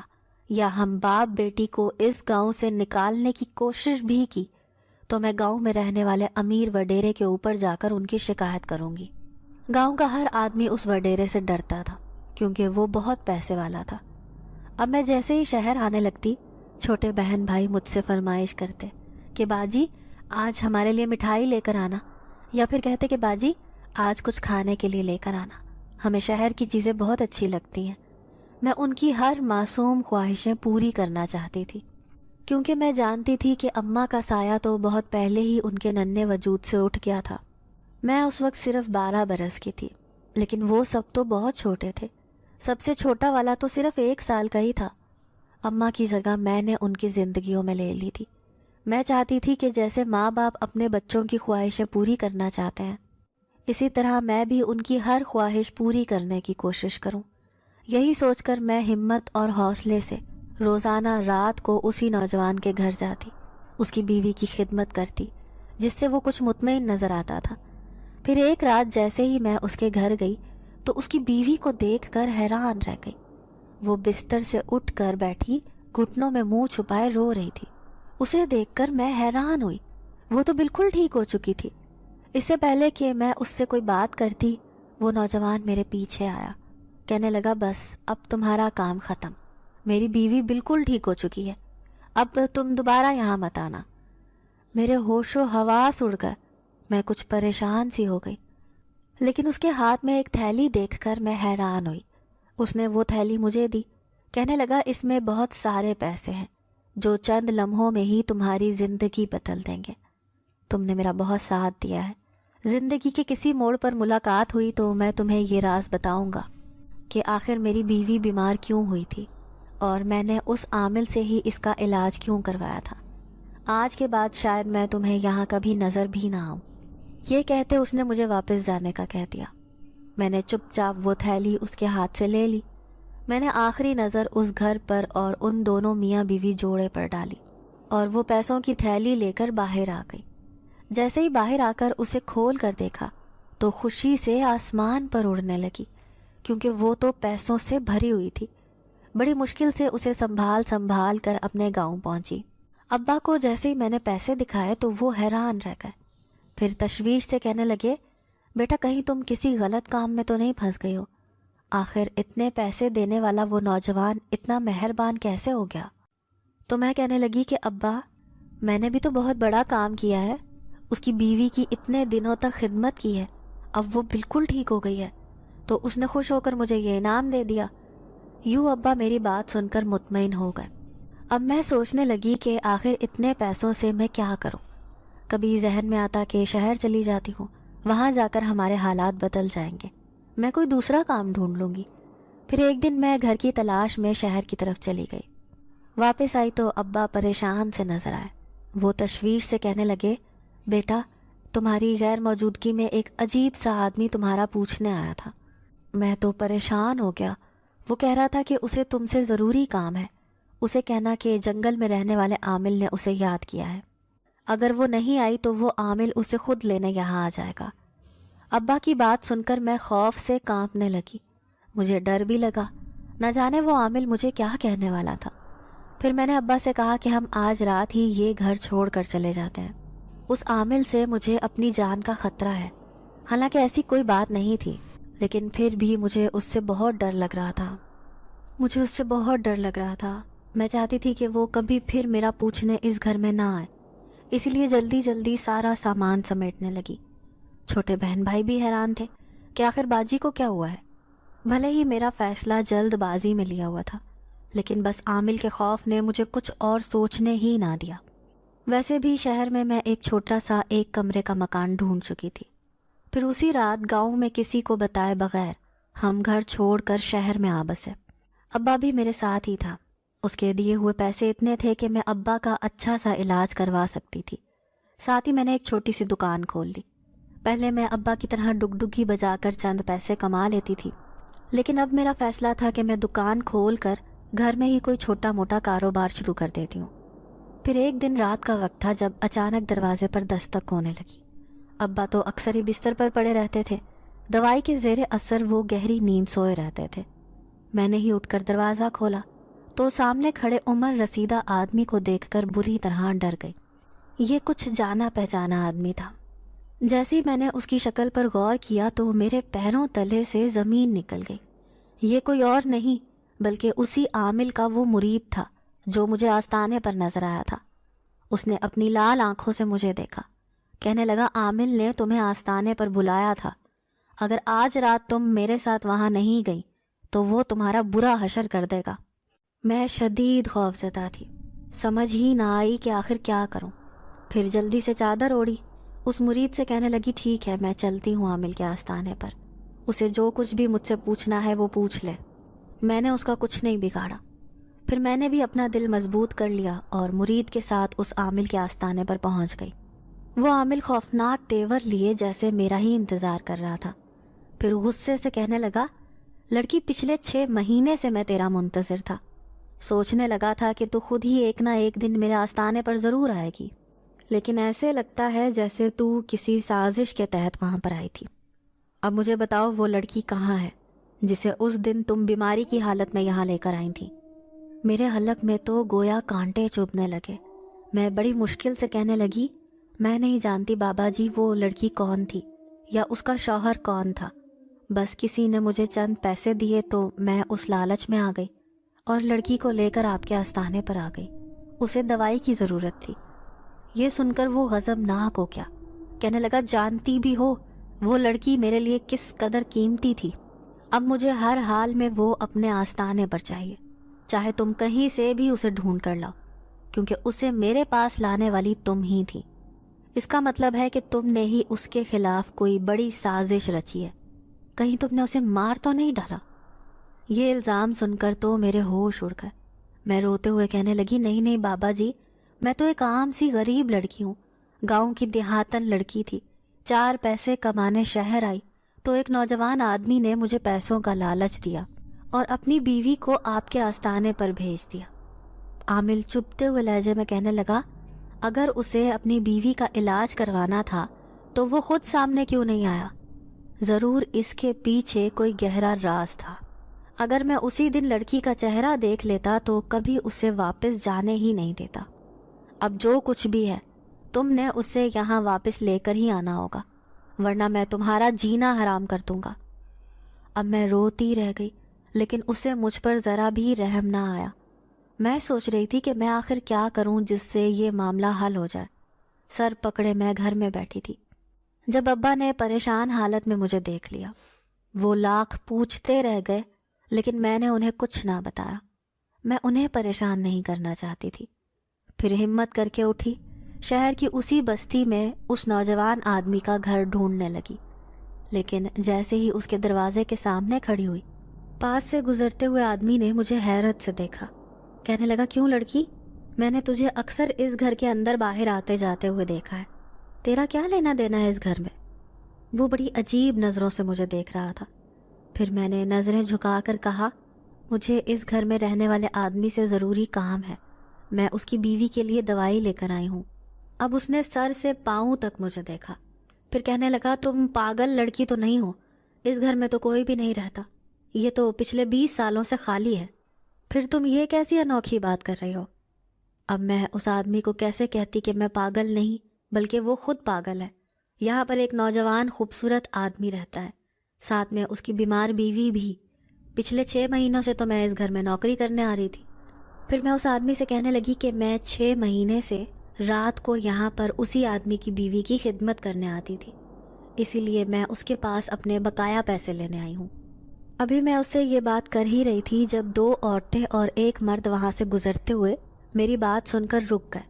یا ہم باپ بیٹی کو اس گاؤں سے نکالنے کی کوشش بھی کی تو میں گاؤں میں رہنے والے امیر وڈیرے کے اوپر جا کر ان کی شکایت کروں گی۔ گاؤں کا ہر آدمی اس وڈیرے سے ڈرتا تھا کیونکہ وہ بہت پیسے والا تھا۔ اب میں جیسے ہی شہر آنے لگتی، چھوٹے بہن بھائی مجھ سے فرمائش کرتے کہ باجی آج ہمارے لیے مٹھائی لے کر آنا، یا پھر کہتے کہ باجی آج کچھ کھانے کے لیے لے کر آنا، ہمیں شہر کی چیزیں بہت اچھی لگتی ہیں۔ میں ان کی ہر معصوم خواہشیں پوری کرنا چاہتی تھی، کیونکہ میں جانتی تھی کہ اماں کا سایہ تو بہت پہلے ہی ان کے ننھے وجود سے اٹھ گیا تھا۔ میں اس وقت صرف 12 برس کی تھی، لیکن وہ سب تو بہت چھوٹے تھے۔ سب سے چھوٹا والا تو صرف 1 سال کا ہی تھا۔ اماں کی جگہ میں نے ان کی زندگیوں میں لے لی تھی۔ میں چاہتی تھی کہ جیسے ماں باپ اپنے بچوں کی خواہشیں پوری کرنا چاہتے ہیں، اسی طرح میں بھی ان کی ہر خواہش پوری کرنے کی کوشش کروں۔ یہی سوچ کر میں ہمت اور حوصلے سے روزانہ رات کو اسی نوجوان کے گھر جاتی، اس کی بیوی کی خدمت کرتی، جس سے وہ کچھ مطمئن نظر آتا تھا۔ پھر ایک رات جیسے ہی میں اس کے گھر گئی تو اس کی بیوی کو دیکھ کر حیران رہ گئی۔ وہ بستر سے اٹھ کر بیٹھی، گھٹنوں میں منہ چھپائے رو رہی تھی۔ اسے دیکھ کر میں حیران ہوئی، وہ تو بالکل ٹھیک ہو چکی تھی۔ اس سے پہلے کہ میں اس سے کوئی بات کرتی، وہ نوجوان میرے پیچھے آیا، کہنے لگا بس اب تمہارا کام ختم، میری بیوی بالکل ٹھیک ہو چکی ہے، اب تم دوبارہ یہاں مت آنا۔ میرے ہوش و حواس اڑ گئے، میں کچھ پریشان سی ہو گئی، لیکن اس کے ہاتھ میں ایک تھیلی دیکھ کر میں حیران ہوئی۔ اس نے وہ تھیلی مجھے دی، کہنے لگا اس میں بہت سارے پیسے ہیں جو چند لمحوں میں ہی تمہاری زندگی بدل دیں گے۔ تم نے میرا بہت ساتھ دیا ہے۔ زندگی کے کسی موڑ پر ملاقات ہوئی تو میں تمہیں یہ راز بتاؤں گا کہ آخر میری بیوی بیمار کیوں ہوئی تھی اور میں نے اس عامل سے ہی اس کا علاج کیوں کروایا تھا۔ آج کے بعد شاید میں تمہیں یہاں کبھی نظر بھی نہ آؤں۔ یہ کہتے اس نے مجھے واپس جانے کا کہہ دیا۔ میں نے چپ چاپ وہ تھیلی اس کے ہاتھ سے لے لی۔ میں نے آخری نظر اس گھر پر اور ان دونوں میاں بیوی جوڑے پر ڈالی اور وہ پیسوں کی تھیلی لے کر باہر آ گئی۔ جیسے ہی باہر آ کر اسے کھول کر دیکھا تو خوشی سے آسمان پر اڑنے لگی، کیونکہ وہ تو پیسوں سے بھری ہوئی تھی۔ بڑی مشکل سے اسے سنبھال کر اپنے گاؤں پہنچی۔ ابا کو جیسے ہی میں نے پیسے دکھائے تو وہ حیران رہ گئے، پھر تشویش سے کہنے لگے بیٹا کہیں تم کسی غلط کام میں تو نہیں پھنس گئی ہو؟ آخر اتنے پیسے دینے والا وہ نوجوان اتنا مہربان کیسے ہو گیا؟ تو میں کہنے لگی کہ ابا میں نے بھی تو بہت بڑا کام کیا ہے، اس کی بیوی کی اتنے دنوں تک خدمت کی ہے، اب وہ بالکل ٹھیک ہو گئی ہے تو اس نے خوش ہو کر مجھے یہ انعام دے دیا۔ یوں ابا میری بات سن کر مطمئن ہو گئے۔ اب میں سوچنے لگی کہ آخر اتنے پیسوں سے میں کیا کروں۔ کبھی ذہن میں آتا کہ شہر چلی جاتی ہوں، وہاں جا کر ہمارے حالات بدل جائیں گے، میں کوئی دوسرا کام ڈھونڈ لوں گی۔ پھر ایک دن میں گھر کی تلاش میں شہر کی طرف چلی گئی۔ واپس آئی تو ابا پریشان سے نظر آئے۔ وہ تشویش سے کہنے لگے بیٹا تمہاری غیر موجودگی میں ایک عجیب سا آدمی تمہارا پوچھنے آیا تھا۔ میں تو پریشان ہو گیا۔ وہ کہہ رہا تھا کہ اسے تم سے ضروری کام ہے، اسے کہنا کہ جنگل میں رہنے والے عامل نے اسے یاد کیا ہے، اگر وہ نہیں آئی تو وہ عامل اسے خود لینے یہاں آ جائے گا۔ ابا کی بات سن کر میں خوف سے کانپنے لگی، مجھے ڈر بھی لگا، نہ جانے وہ عامل مجھے کیا کہنے والا تھا۔ پھر میں نے ابا سے کہا کہ ہم آج رات ہی یہ گھر چھوڑ کر چلے جاتے ہیں، اس عامل سے مجھے اپنی جان کا خطرہ ہے۔ حالانکہ ایسی کوئی بات نہیں تھی، لیکن پھر بھی مجھے اس سے بہت ڈر لگ رہا تھا۔ میں چاہتی تھی کہ وہ کبھی پھر میرا پوچھنے اس گھر میں نہ آئے، اسی لیے جلدی جلدی سارا سامان سمیٹنے لگی۔ چھوٹے بہن بھائی بھی حیران تھے کہ آخر باجی کو کیا ہوا ہے۔ بھلے ہی میرا فیصلہ جلد بازی میں لیا ہوا تھا، لیکن بس عامل کے خوف نے مجھے کچھ اور سوچنے ہی نہ دیا۔ ویسے بھی شہر میں ایک چھوٹا سا 1 کمرے کا مکان ڈھونڈ چکی تھی۔ پھر اسی رات گاؤں میں کسی کو بتائے بغیر ہم گھر چھوڑ کر شہر میں آ بسے۔ ابا بھی میرے ساتھ ہی تھا۔ اس کے دیے ہوئے پیسے اتنے تھے کہ میں ابا کا اچھا سا علاج کروا سکتی تھی۔ ساتھ ہی میں نے ایک چھوٹی سی دکان کھول لی۔ پہلے میں ابا کی طرح ڈگڈگی بجا کر چند پیسے کما لیتی تھی، لیکن اب میرا فیصلہ تھا کہ میں دکان کھول کر گھر میں ہی کوئی چھوٹا موٹا کاروبار شروع کر دیتی ہوں۔ پھر ایک دن رات کا وقت تھا جب اچانک دروازے پر دستک ہونے لگی۔ ابا تو اکثر ہی بستر پر پڑے رہتے تھے، دوائی کے زیر اثر وہ گہری نیند سوئے رہتے تھے۔ میں نے ہی اٹھ کر دروازہ کھولا تو سامنے کھڑے عمر رسیدہ آدمی کو دیکھ کر بری طرح ڈر گئی۔ یہ کچھ جانا پہچانا آدمی تھا۔ جیسے میں نے اس کی شکل پر غور کیا تو میرے پیروں تلے سے زمین نکل گئی۔ یہ کوئی اور نہیں بلکہ اسی عامل کا وہ مرید تھا جو مجھے آستانے پر نظر آیا تھا۔ اس نے اپنی لال آنکھوں سے مجھے دیکھا، کہنے لگا عامل نے تمہیں آستانے پر بلایا تھا، اگر آج رات تم میرے ساتھ وہاں نہیں گئی تو وہ تمہارا برا حشر کر دے گا۔ میں شدید خوفزدہ تھی، سمجھ ہی نہ آئی کہ آخر کیا کروں۔ پھر جلدی سے چادر اوڑھی، اس مرید سے کہنے لگی ٹھیک ہے میں چلتی ہوں عامل کے آستانے پر، اسے جو کچھ بھی مجھ سے پوچھنا ہے وہ پوچھ لے، میں نے اس کا کچھ نہیں بگاڑا۔ پھر میں نے بھی اپنا دل مضبوط کر لیا اور مرید کے ساتھ اس عامل کے آستانے پر پہنچ گئی۔ وہ عامل خوفناک تیور لیے جیسے میرا ہی انتظار کر رہا تھا۔ پھر غصے سے کہنے لگا لڑکی پچھلے 6 مہینے سے میں تیرا منتظر تھا، سوچنے لگا تھا کہ تو خود ہی ایک نہ ایک دن میرے آستانے پر ضرور آئے گی، لیکن ایسے لگتا ہے جیسے تو کسی سازش کے تحت وہاں پر آئی تھی۔ اب مجھے بتاؤ وہ لڑکی کہاں ہے جسے اس دن تم بیماری کی حالت میں یہاں لے کر آئی تھی؟ میرے حلق میں تو گویا کانٹے چبھنے لگے۔ میں بڑی مشکل سے کہنے لگی میں نہیں جانتی بابا جی وہ لڑکی کون تھی یا اس کا شوہر کون تھا، بس کسی نے مجھے چند پیسے دیے تو میں اس لالچ میں آ گئی اور لڑکی کو لے کر آپ کے آستانے پر آ گئی، اسے دوائی کی ضرورت تھی۔ یہ سن کر وہ غضبناک ہو گیا، کہنے لگا جانتی بھی ہو وہ لڑکی میرے لیے کس قدر قیمتی تھی، اب مجھے ہر حال میں وہ اپنے آستانے پر چاہیے، چاہے تم کہیں سے بھی اسے ڈھونڈ کر لاؤ، کیونکہ اسے میرے پاس لانے والی تم ہی تھی۔ اس کا مطلب ہے کہ تم نے ہی اس کے خلاف کوئی بڑی سازش رچی ہے، کہیں تم نے اسے مار تو نہیں ڈالا؟ یہ الزام سن کر تو میرے ہوش اڑ گئے۔ میں روتے ہوئے کہنے لگی نہیں بابا جی، میں تو ایک عام سی غریب لڑکی ہوں، گاؤں کی دیہاتن لڑکی تھی، 4 پیسے کمانے شہر آئی تو ایک نوجوان آدمی نے مجھے پیسوں کا لالچ دیا اور اپنی بیوی کو آپ کے آستانے پر بھیج دیا۔ عامل چبھتے ہوئے لہجے میں کہنے لگا اگر اسے اپنی بیوی کا علاج کروانا تھا تو وہ خود سامنے کیوں نہیں آیا؟ ضرور اس کے پیچھے کوئی گہرا راز تھا، اگر میں اسی دن لڑکی کا چہرہ دیکھ لیتا تو کبھی اسے واپس جانے ہی نہیں دیتا۔ اب جو کچھ بھی ہے تم نے اسے یہاں واپس لے کر ہی آنا ہوگا، ورنہ میں تمہارا جینا حرام کر دوں گا۔ اب میں روتی رہ گئی، لیکن اسے مجھ پر ذرا بھی رحم نہ آیا۔ میں سوچ رہی تھی کہ میں آخر کیا کروں جس سے یہ معاملہ حل ہو جائے۔ سر پکڑے میں گھر میں بیٹھی تھی جب ابا نے پریشان حالت میں مجھے دیکھ لیا۔ وہ لاکھ پوچھتے رہ گئے لیکن میں نے انہیں کچھ نہ بتایا، میں انہیں پریشان نہیں کرنا چاہتی تھی۔ پھر ہمت کر کے اٹھی، شہر کی اسی بستی میں اس نوجوان آدمی کا گھر ڈھونڈنے لگی، لیکن جیسے ہی اس کے دروازے کے سامنے کھڑی ہوئی، پاس سے گزرتے ہوئے آدمی نے مجھے حیرت سے دیکھا، کہنے لگا کیوں لڑکی، میں نے تجھے اکثر اس گھر کے اندر باہر آتے جاتے ہوئے دیکھا ہے، تیرا کیا لینا دینا ہے اس گھر میں؟ وہ بڑی عجیب نظروں سے مجھے دیکھ رہا تھا۔ پھر میں نے نظریں جھکا کر کہا مجھے اس گھر میں رہنے والے آدمی سے ضروری کام ہے، میں اس کی بیوی کے لیے دوائی لے کر آئی ہوں۔ اب اس نے سر سے پاؤں تک مجھے دیکھا، پھر کہنے لگا تم پاگل لڑکی تو نہیں ہو، اس گھر میں تو کوئی بھی نہیں رہتا، یہ تو پچھلے 20 سالوں سے خالی ہے، پھر تم یہ کیسی انوکھی بات کر رہی ہو؟ اب میں اس آدمی کو کیسے کہتی کہ میں پاگل نہیں بلکہ وہ خود پاگل ہے؟ یہاں پر ایک نوجوان خوبصورت آدمی رہتا ہے، ساتھ میں اس کی بیمار بیوی بھی، پچھلے 6 مہینوں سے تو میں اس گھر میں نوکری کرنے آ رہی تھی۔ پھر میں اس آدمی سے کہنے لگی کہ میں 6 مہینے سے رات کو یہاں پر اسی آدمی کی بیوی کی خدمت کرنے آتی تھی، اسی لیے میں اس کے پاس اپنے بقایا پیسے لینے آئی ہوں۔ ابھی میں اس سے یہ بات کر ہی رہی تھی جب 2 عورتیں اور ایک مرد وہاں سے گزرتے ہوئے میری بات سن کر رک گئے۔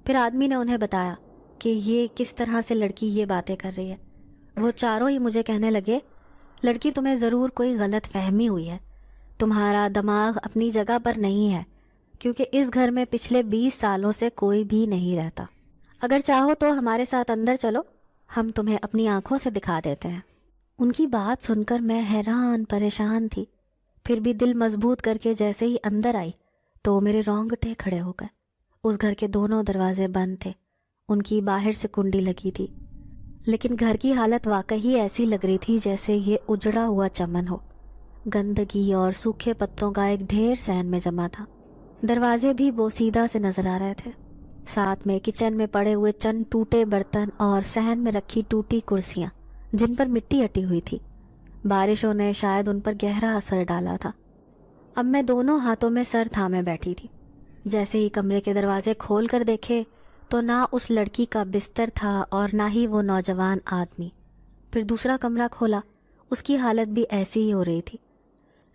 پھر آدمی نے انہیں بتایا کہ یہ کس طرح سے لڑکی یہ باتیں کر رہی ہے۔ وہ چاروں ہی مجھے کہنے لگے لڑکی تمہیں ضرور کوئی غلط فہمی ہوئی ہے، تمہارا دماغ اپنی جگہ پر نہیں ہے، کیونکہ اس گھر میں پچھلے 20 سالوں سے کوئی بھی نہیں رہتا، اگر چاہو تو ہمارے ساتھ اندر چلو، ہم تمہیں اپنی آنکھوں سے دکھا دیتے ہیں۔ ان کی بات سن کر میں حیران پریشان تھی، پھر بھی دل مضبوط کر کے جیسے ہی اندر آئی تو میرے رونگٹے کھڑے ہو گئے۔ اس گھر کے دونوں دروازے بند تھے، ان کی باہر سے کنڈی لگی تھی، لیکن گھر کی حالت واقعی ایسی لگ رہی تھی جیسے یہ اجڑا ہوا چمن ہو، گندگی اور سوکھے پتوں کا ایک ڈھیر صحن میں جمع تھا۔ دروازے بھی بوسیدہ سے نظر آ رہے تھے، ساتھ میں کچن میں پڑے ہوئے چند ٹوٹے برتن اور صحن میں رکھی ٹوٹی کرسیاں جن پر مٹی اٹی ہوئی تھی۔ بارشوں نے شاید ان پر گہرا اثر ڈالا تھا۔ اب میں دونوں ہاتھوں میں سر تھامے بیٹھی تھی۔ جیسے ہی کمرے کے دروازے کھول کر دیکھے تو نہ اس لڑکی کا بستر تھا اور نہ ہی وہ نوجوان آدمی۔ پھر دوسرا کمرہ کھولا، اس کی حالت بھی ایسی ہی ہو رہی تھی۔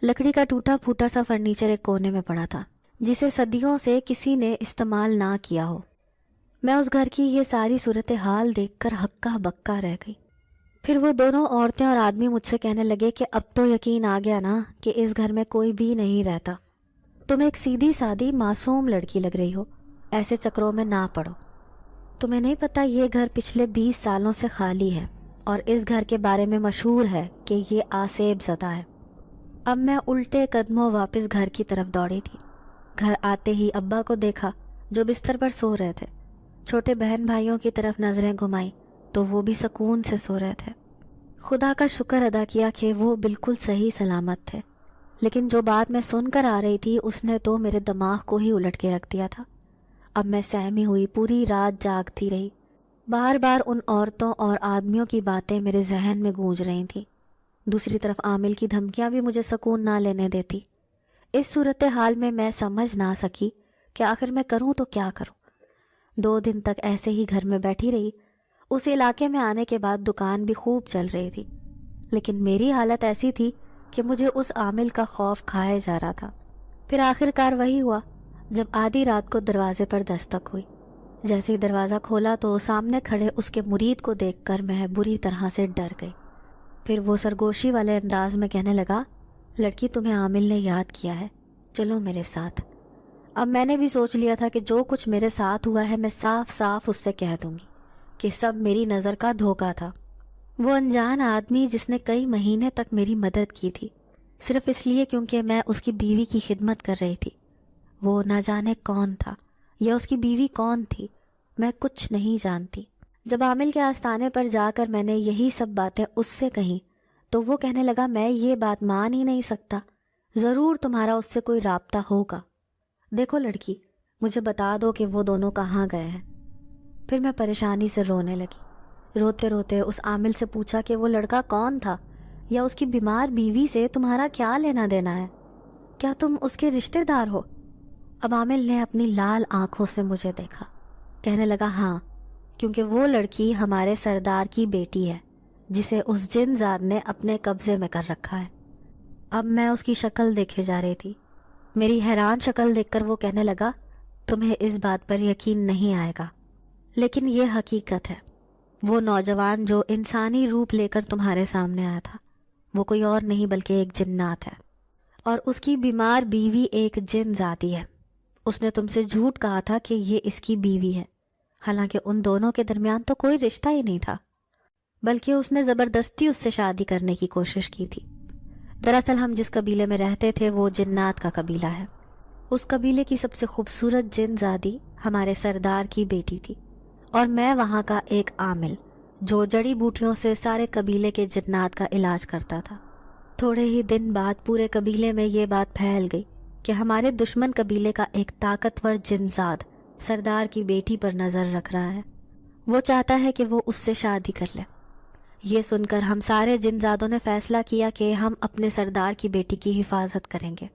لکڑی کا ٹوٹا پھوٹا سا فرنیچر ایک کونے میں پڑا تھا جسے صدیوں سے کسی نے استعمال نہ کیا ہو۔ میں اس گھر کی یہ ساری صورتحال دیکھ کر ہکا بکا رہ گئی۔ پھر وہ دونوں عورتیں اور آدمی مجھ سے کہنے لگے کہ اب تو یقین آ گیا نا کہ اس گھر میں کوئی بھی نہیں رہتا۔ تم ایک سیدھی سادی معصوم لڑکی لگ رہی ہو، ایسے چکروں میں نہ پڑو۔ تمہیں نہیں پتہ یہ گھر پچھلے 20 سالوں سے خالی ہے اور اس گھر کے بارے میں مشہور ہے کہ یہ آسیب زدہ ہے۔ اب میں الٹے قدموں واپس گھر کی طرف دوڑی تھی۔ گھر آتے ہی ابا کو دیکھا جو بستر پر سو رہے تھے۔ چھوٹے بہن بھائیوں کی طرف نظریں گھمائی تو وہ بھی سکون سے سو رہے تھے۔ خدا کا شکر ادا کیا کہ وہ بالکل صحیح سلامت تھے، لیکن جو بات میں سن کر آ رہی تھی اس نے تو میرے دماغ کو ہی الٹ کے رکھ دیا تھا۔ اب میں سہمی ہوئی پوری رات جاگتی رہی۔ بار بار ان عورتوں اور آدمیوں کی باتیں میرے ذہن میں گونج رہی تھیں۔ دوسری طرف عامل کی دھمکیاں بھی مجھے سکون نہ لینے دیتی۔ اس صورتحال میں سمجھ نہ سکی کہ آخر میں کروں تو کیا کروں۔ 2 دن تک ایسے ہی گھر میں بیٹھی رہی۔ اس علاقے میں آنے کے بعد دکان بھی خوب چل رہی تھی، لیکن میری حالت ایسی تھی کہ مجھے اس عامل کا خوف کھائے جا رہا تھا۔ پھر آخر کار وہی ہوا جب آدھی رات کو دروازے پر دستک ہوئی۔ جیسے ہی دروازہ کھولا تو سامنے کھڑے اس کے مرید کو دیکھ کر میں بری طرح سے ڈر گئی۔ پھر وہ سرگوشی والے انداز میں کہنے لگا، لڑکی تمہیں عامل نے یاد کیا ہے، چلو میرے ساتھ۔ اب میں نے بھی سوچ لیا تھا کہ جو کچھ میرے ساتھ ہوا ہے میں صاف صاف اس سے کہہ دوں گی کہ سب میری نظر کا دھوکہ تھا۔ وہ انجان آدمی جس نے کئی مہینے تک میری مدد کی تھی صرف اس لیے کیونکہ میں اس کی بیوی کی خدمت کر رہی تھی، وہ نہ جانے کون تھا یا اس کی بیوی کون تھی، میں کچھ نہیں جانتی۔ جب عامل کے آستانے پر جا کر میں نے یہی سب باتیں اس سے کہیں تو وہ کہنے لگا، میں یہ بات مان ہی نہیں سکتا، ضرور تمہارا اس سے کوئی رابطہ ہوگا۔ دیکھو لڑکی، مجھے بتا دو کہ وہ دونوں کہاں گئے ہیں۔ پھر میں پریشانی سے رونے لگی۔ روتے روتے اس عامل سے پوچھا کہ وہ لڑکا کون تھا یا اس کی بیمار بیوی سے تمہارا کیا لینا دینا ہے، کیا تم اس کے رشتہ دار ہو؟ اب عامل نے اپنی لال آنکھوں سے مجھے دیکھا، کہنے لگا، ہاں، کیونکہ وہ لڑکی ہمارے سردار کی بیٹی ہے جسے اس جن زاد نے اپنے قبضے میں کر رکھا ہے۔ اب میں اس کی شکل دیکھے جا رہی تھی۔ میری حیران شکل دیکھ کر وہ کہنے لگا، تمہیں اس بات پر یقین نہیں آئے گا، لیکن یہ حقیقت ہے۔ وہ نوجوان جو انسانی روپ لے کر تمہارے سامنے آیا تھا وہ کوئی اور نہیں بلکہ ایک جنات ہے، اور اس کی بیمار بیوی ایک جن ذاتی ہے۔ اس نے تم سے جھوٹ کہا تھا کہ یہ اس کی بیوی ہے، حالانکہ ان دونوں کے درمیان تو کوئی رشتہ ہی نہیں تھا، بلکہ اس نے زبردستی اس سے شادی کرنے کی کوشش کی تھی۔ دراصل ہم جس قبیلے میں رہتے تھے وہ جنات کا قبیلہ ہے۔ اس قبیلے کی سب سے خوبصورت جن زادی ہمارے سردار کی بیٹی تھی، اور میں وہاں کا ایک عامل جو جڑی بوٹیوں سے سارے قبیلے کے جنات کا علاج کرتا تھا۔ تھوڑے ہی دن بعد پورے قبیلے میں یہ بات پھیل گئی کہ ہمارے دشمن قبیلے کا ایک طاقتور جنزاد سردار کی بیٹی پر نظر رکھ رہا ہے۔ وہ چاہتا ہے کہ وہ اس سے شادی کر لے۔ یہ سن کر ہم سارے جنزادوں نے فیصلہ کیا کہ ہم اپنے سردار کی بیٹی کی حفاظت کریں گے،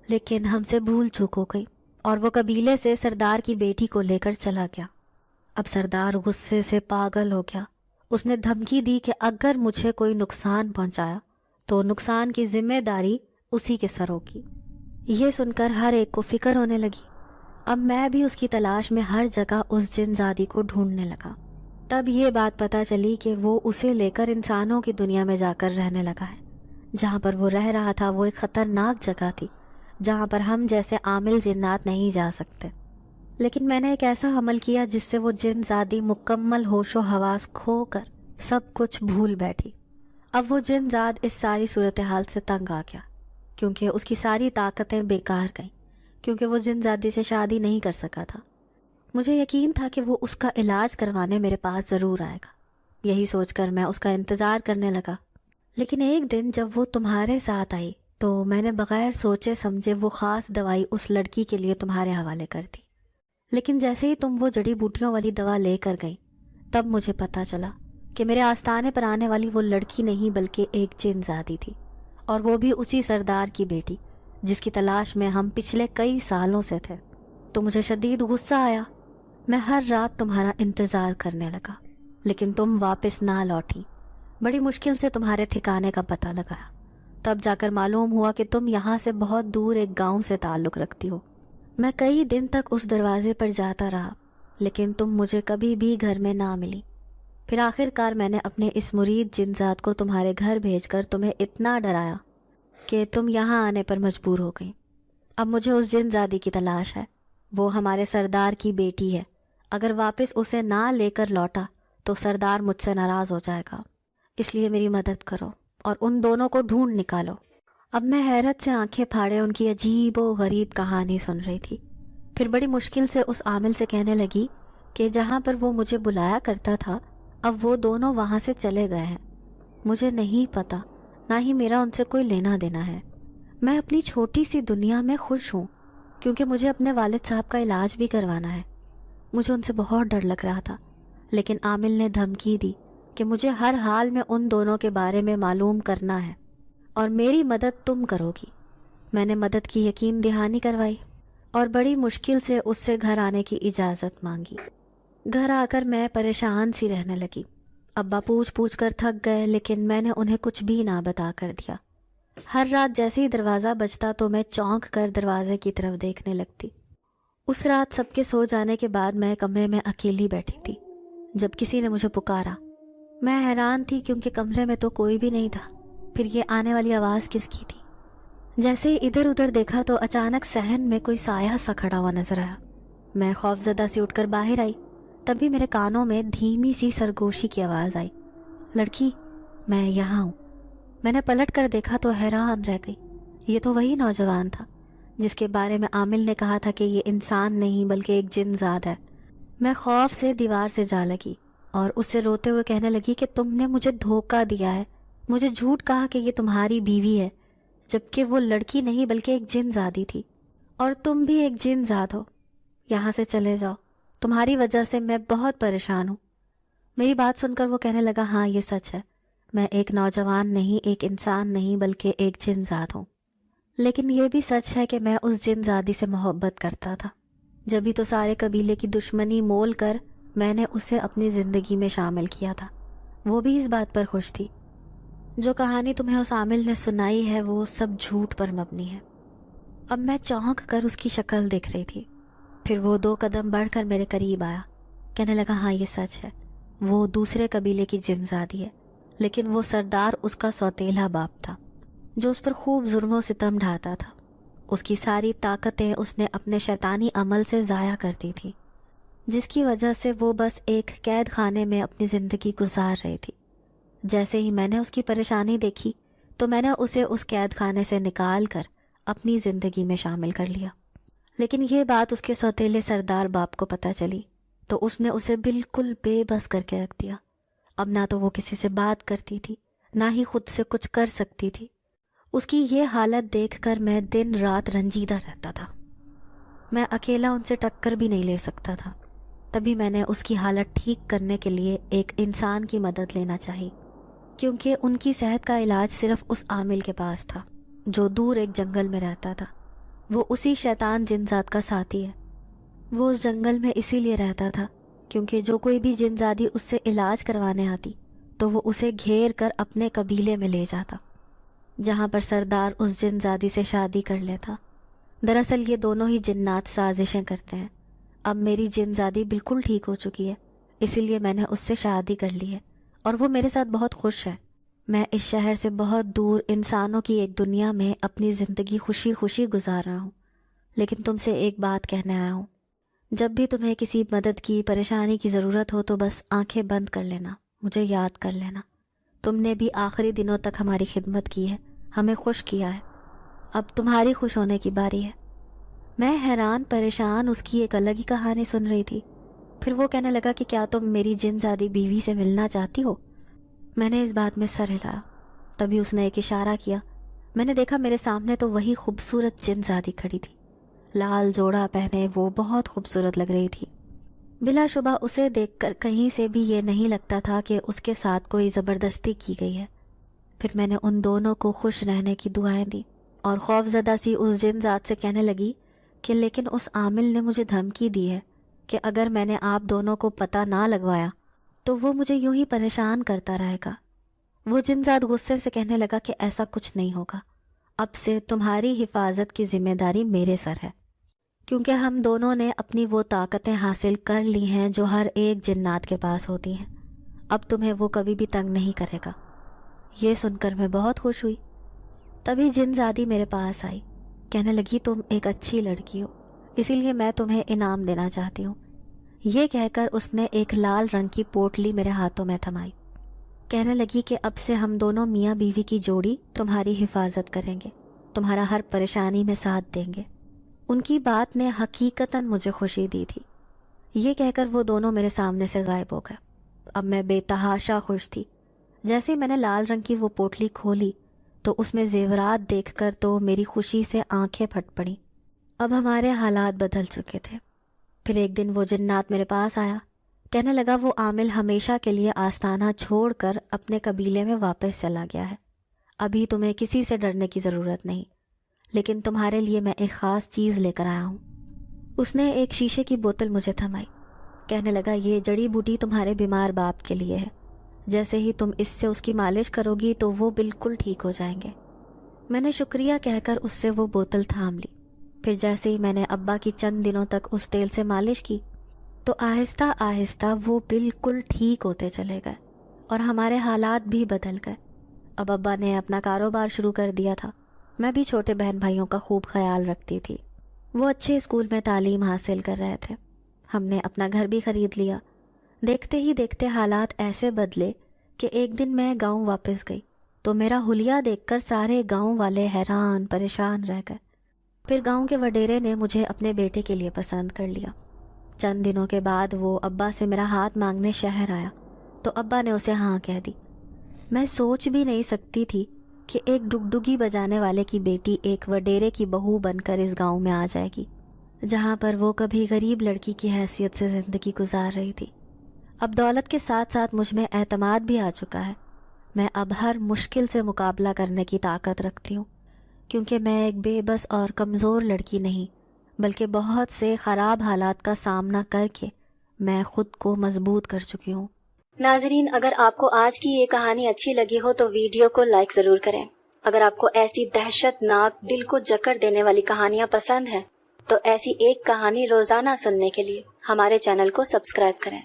لیکن ہم سے بھول چوک ہو گئی اور وہ قبیلے سے سردار کی بیٹی کو لے کر چلا گیا۔ اب سردار غصے سے پاگل ہو گیا۔ اس نے دھمکی دی کہ اگر مجھے کوئی نقصان پہنچایا تو نقصان کی ذمہ داری اسی کے سر ہوگی۔ یہ سن کر ہر ایک کو فکر ہونے لگی۔ اب میں بھی اس کی تلاش میں ہر جگہ اس جنزادی کو ڈھونڈنے لگا۔ تب یہ بات پتہ چلی کہ وہ اسے لے کر انسانوں کی دنیا میں جا کر رہنے لگا ہے۔ جہاں پر وہ رہ رہا تھا وہ ایک خطرناک جگہ تھی جہاں پر ہم جیسے عامل جنات نہیں جا سکتے۔ لیکن میں نے ایک ایسا عمل کیا جس سے وہ جن زادی مکمل ہوش و حواس کھو کر سب کچھ بھول بیٹھی۔ اب وہ جن زاد اس ساری صورتحال سے تنگ آ گیا کیونکہ اس کی ساری طاقتیں بیکار گئیں، کیونکہ وہ جن زادی سے شادی نہیں کر سکا تھا۔ مجھے یقین تھا کہ وہ اس کا علاج کروانے میرے پاس ضرور آئے گا۔ یہی سوچ کر میں اس کا انتظار کرنے لگا۔ لیکن ایک دن جب وہ تمہارے ساتھ آئی تو میں نے بغیر سوچے سمجھے وہ خاص دوائی اس لڑکی کے لیے تمہارے حوالے کر دی. لیکن جیسے ہی تم وہ جڑی بوٹیوں والی دوا لے کر گئی تب مجھے پتہ چلا کہ میرے آستانے پر آنے والی وہ لڑکی نہیں بلکہ ایک جن زادی تھی، اور وہ بھی اسی سردار کی بیٹی جس کی تلاش میں ہم پچھلے کئی سالوں سے تھے. تو مجھے شدید غصہ آیا. میں ہر رات تمہارا انتظار کرنے لگا لیکن تم واپس نہ لوٹی. بڑی مشکل سے تمہارے ٹھکانے کا پتہ لگایا، تب جا کر معلوم ہوا کہ تم یہاں سے بہت دور ایک گاؤں سے تعلق رکھتی ہو. میں کئی دن تک اس دروازے پر جاتا رہا لیکن تم مجھے کبھی بھی گھر میں نہ ملی. پھر آخر کار میں نے اپنے اس مرید جنزاد کو تمہارے گھر بھیج کر تمہیں اتنا ڈرایا کہ تم یہاں آنے پر مجبور ہو گئی. اب مجھے اس جنزادی کی تلاش ہے. وہ ہمارے سردار کی بیٹی ہے. اگر واپس اسے نہ لے کر لوٹا تو سردار مجھ سے ناراض ہو جائے گا. اس لیے میری مدد کرو اور ان دونوں کو ڈھونڈ نکالو. اب میں حیرت سے آنکھیں پھاڑے ان کی عجیب و غریب کہانی سن رہی تھی. پھر بڑی مشکل سے اس عامل سے کہنے لگی کہ جہاں پر وہ مجھے بلایا کرتا تھا اب وہ دونوں وہاں سے چلے گئے ہیں. مجھے نہیں پتا، نہ ہی میرا ان سے کوئی لینا دینا ہے. میں اپنی چھوٹی سی دنیا میں خوش ہوں کیونکہ مجھے اپنے والد صاحب کا علاج بھی کروانا ہے. مجھے ان سے بہت ڈر لگ رہا تھا لیکن عامل نے دھمکی دی کہ مجھے ہر حال میں ان دونوں کے بارے میں معلوم کرنا ہے اور میری مدد تم کرو گی. میں نے مدد کی یقین دہانی کروائی اور بڑی مشکل سے اس سے گھر آنے کی اجازت مانگی. گھر آ کر میں پریشان سی رہنے لگی. ابا پوچھ کر تھک گئے لیکن میں نے انہیں کچھ بھی نہ بتا کر دیا. ہر رات جیسے ہی دروازہ بجتا تو میں چونک کر دروازے کی طرف دیکھنے لگتی. اس رات سب کے سو جانے کے بعد میں کمرے میں اکیلی بیٹھی تھی جب کسی نے مجھے پکارا. میں حیران تھی کیونکہ کمرے میں تو کوئی بھی نہیں تھا. پھر یہ آنے والی آواز کس کی تھی؟ جیسے ہی ادھر ادھر دیکھا تو اچانک صحن میں کوئی سایہ سا کھڑا ہوا نظر آیا. میں خوفزدہ سی اٹھ کر باہر آئی. تبھی میرے کانوں میں دھیمی سی سرگوشی کی آواز آئی. لڑکی، میں یہاں ہوں. میں نے پلٹ کر دیکھا تو حیران رہ گئی. یہ تو وہی نوجوان تھا جس کے بارے میں عامل نے کہا تھا کہ یہ انسان نہیں بلکہ ایک جن زاد ہے. میں خوف سے دیوار سے جا لگی اور اس سے روتے ہوئے کہنے لگی کہ تم نے مجھے دھوکہ دیا ہے. مجھے جھوٹ کہا کہ یہ تمہاری بیوی ہے جبکہ وہ لڑکی نہیں بلکہ ایک جن زادی تھی، اور تم بھی ایک جن زاد ہو. یہاں سے چلے جاؤ، تمہاری وجہ سے میں بہت پریشان ہوں. میری بات سن کر وہ کہنے لگا ہاں یہ سچ ہے، میں ایک نوجوان نہیں، ایک انسان نہیں بلکہ ایک جن زاد ہوں. لیکن یہ بھی سچ ہے کہ میں اس جن زادی سے محبت کرتا تھا. جبھی تو سارے قبیلے کی دشمنی مول کر میں نے اسے اپنی زندگی میں شامل کیا تھا. وہ بھی اس بات پر خوش تھی. جو کہانی تمہیں اس عامل نے سنائی ہے وہ سب جھوٹ پر مبنی ہے. اب میں چونک کر اس کی شکل دیکھ رہی تھی. پھر وہ 2 قدم بڑھ کر میرے قریب آیا. کہنے لگا ہاں یہ سچ ہے، وہ دوسرے قبیلے کی جن زادی ہے لیکن وہ سردار اس کا سوتیلا باپ تھا جو اس پر خوب ظلم و ستم ڈھاتا تھا. اس کی ساری طاقتیں اس نے اپنے شیطانی عمل سے ضائع کر دی تھی جس کی وجہ سے وہ بس ایک قید خانے میں اپنی زندگی گزار رہی تھی. جیسے ہی میں نے اس کی پریشانی دیکھی تو میں نے اسے اس قید خانے سے نکال کر اپنی زندگی میں شامل کر لیا. لیکن یہ بات اس کے سوتیلے سردار باپ کو پتہ چلی تو اس نے اسے بالکل بے بس کر کے رکھ دیا. اب نہ تو وہ کسی سے بات کرتی تھی نہ ہی خود سے کچھ کر سکتی تھی. اس کی یہ حالت دیکھ کر میں دن رات رنجیدہ رہتا تھا. میں اکیلا ان سے ٹکر بھی نہیں لے سکتا تھا. تبھی میں نے اس کی حالت ٹھیک کرنے کے لیے ایک انسان کی مدد لینا چاہی کیونکہ ان کی صحت کا علاج صرف اس عامل کے پاس تھا جو دور ایک جنگل میں رہتا تھا. وہ اسی شیطان جن ذات کا ساتھی ہے. وہ اس جنگل میں اسی لیے رہتا تھا کیونکہ جو کوئی بھی جن زادی اس سے علاج کروانے آتی تو وہ اسے گھیر کر اپنے قبیلے میں لے جاتا جہاں پر سردار اس جن زادی سے شادی کر لیتا. دراصل یہ دونوں ہی جنات سازشیں کرتے ہیں. اب میری جن زادی بالکل ٹھیک ہو چکی ہے اسی لیے میں نے اس سے شادی کر لی ہے اور وہ میرے ساتھ بہت خوش ہے. میں اس شہر سے بہت دور انسانوں کی ایک دنیا میں اپنی زندگی خوشی خوشی گزار رہا ہوں. لیکن تم سے ایک بات کہنے آیا ہوں. جب بھی تمہیں کسی مدد کی پریشانی کی ضرورت ہو تو بس آنکھیں بند کر لینا، مجھے یاد کر لینا. تم نے بھی آخری دنوں تک ہماری خدمت کی ہے، ہمیں خوش کیا ہے. اب تمہاری خوش ہونے کی باری ہے. میں حیران پریشان اس کی ایک الگ ہی کہانی سن رہی تھی. پھر وہ کہنے لگا کہ کیا تم میری جن زادی بیوی سے ملنا چاہتی ہو؟ میں نے اس بات میں سر ہلایا. تبھی اس نے ایک اشارہ کیا. میں نے دیکھا میرے سامنے تو وہی خوبصورت جن زادی کھڑی تھی، لال جوڑا پہنے وہ بہت خوبصورت لگ رہی تھی۔ بلا شبہ اسے دیکھ کر کہیں سے بھی یہ نہیں لگتا تھا کہ اس کے ساتھ کوئی زبردستی کی گئی ہے۔ پھر میں نے ان دونوں کو خوش رہنے کی دعائیں دی اور خوفزدہ سی اس جن ذات سے کہنے لگی کہ لیکن اس عامل نے مجھے دھمکی دی ہے کہ اگر میں نے آپ دونوں کو پتہ نہ لگوایا تو وہ مجھے یوں ہی پریشان کرتا رہے گا۔ وہ جن ذات غصے سے کہنے لگا کہ ایسا کچھ نہیں ہوگا، اب سے تمہاری حفاظت کی ذمہ داری میرے سر ہے، کیونکہ ہم دونوں نے اپنی وہ طاقتیں حاصل کر لی ہیں جو ہر ایک جنات کے پاس ہوتی ہیں، اب تمہیں وہ کبھی بھی تنگ نہیں کرے گا۔ یہ سن کر میں بہت خوش ہوئی۔ تبھی جن زادی میرے پاس آئی، کہنے لگی تم ایک اچھی لڑکی ہو، اسی لیے میں تمہیں انعام دینا چاہتی ہوں۔ یہ کہہ کر اس نے ایک لال رنگ کی پوٹلی میرے ہاتھوں میں تھمائی، کہنے لگی کہ اب سے ہم دونوں میاں بیوی کی جوڑی تمہاری حفاظت کریں گے، تمہارا ہر پریشانی میں ساتھ دیں گے۔ ان کی بات نے حقیقتاً مجھے خوشی دی تھی۔ یہ کہہ کر وہ دونوں میرے سامنے سے غائب ہو گئے۔ اب میں بے تحاشا خوش تھی۔ جیسے ہی میں نے لال رنگ کی وہ پوٹلی کھولی تو اس میں زیورات دیکھ کر تو میری خوشی سے آنکھیں پھٹ پڑیں۔ اب ہمارے حالات بدل چکے تھے۔ پھر ایک دن وہ جنات میرے پاس آیا، کہنے لگا وہ عامل ہمیشہ کے لیے آستانہ چھوڑ کر اپنے قبیلے میں واپس چلا گیا ہے، ابھی تمہیں کسی سے ڈرنے کی ضرورت نہیں، لیکن تمہارے لیے میں ایک خاص چیز لے کر آیا ہوں۔ اس نے ایک شیشے کی بوتل مجھے تھمائی، کہنے لگا یہ جڑی بوٹی تمہارے بیمار باپ کے لیے ہے، جیسے ہی تم اس سے اس کی مالش کرو گی تو وہ بالکل ٹھیک ہو جائیں گے۔ میں نے شکریہ کہہ کر اس سے وہ بوتل تھام لی۔ پھر جیسے ہی میں نے ابا کی چند دنوں تک اس تیل سے مالش کی تو آہستہ آہستہ وہ بالکل ٹھیک ہوتے چلے گئے اور ہمارے حالات بھی بدل گئے۔ اب ابا نے اپنا کاروبار شروع کر دیا تھا، میں بھی چھوٹے بہن بھائیوں کا خوب خیال رکھتی تھی۔ وہ اچھے اسکول میں تعلیم حاصل کر رہے تھے، ہم نے اپنا گھر بھی خرید لیا۔ دیکھتے ہی دیکھتے حالات ایسے بدلے کہ ایک دن میں گاؤں واپس گئی تو میرا حلیہ دیکھ کر سارے گاؤں والے حیران پریشان رہ گئے۔ پھر گاؤں کے وڈیرے نے مجھے اپنے بیٹے کے لیے پسند کر لیا۔ چند دنوں کے بعد وہ ابا سے میرا ہاتھ مانگنے شہر آیا تو ابا نے اسے ہاں کہہ دی۔ میں سوچ بھی نہیں سکتی تھی کہ ایک ڈگڈگی بجانے والے کی بیٹی ایک وڈیرے کی بہو بن کر اس گاؤں میں آ جائے گی، جہاں پر وہ کبھی غریب لڑکی کی حیثیت سے زندگی گزار رہی تھی۔ اب دولت کے ساتھ ساتھ مجھ میں اعتماد بھی آ چکا ہے۔ میں اب ہر مشکل سے مقابلہ کرنے کی طاقت رکھتی ہوں، کیونکہ میں ایک بے بس اور کمزور لڑکی نہیں بلکہ بہت سے خراب حالات کا سامنا کر کے میں خود کو مضبوط کر چکی ہوں۔ ناظرین، اگر آپ کو آج کی یہ کہانی اچھی لگی ہو تو ویڈیو کو لائک ضرور کریں۔ اگر آپ کو ایسی دہشت ناک دل کو جکڑ دینے والی کہانیاں پسند ہیں تو ایسی ایک کہانی روزانہ سننے کے لیے ہمارے چینل کو سبسکرائب کریں۔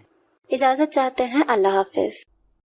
اجازت چاہتے ہیں، اللہ حافظ۔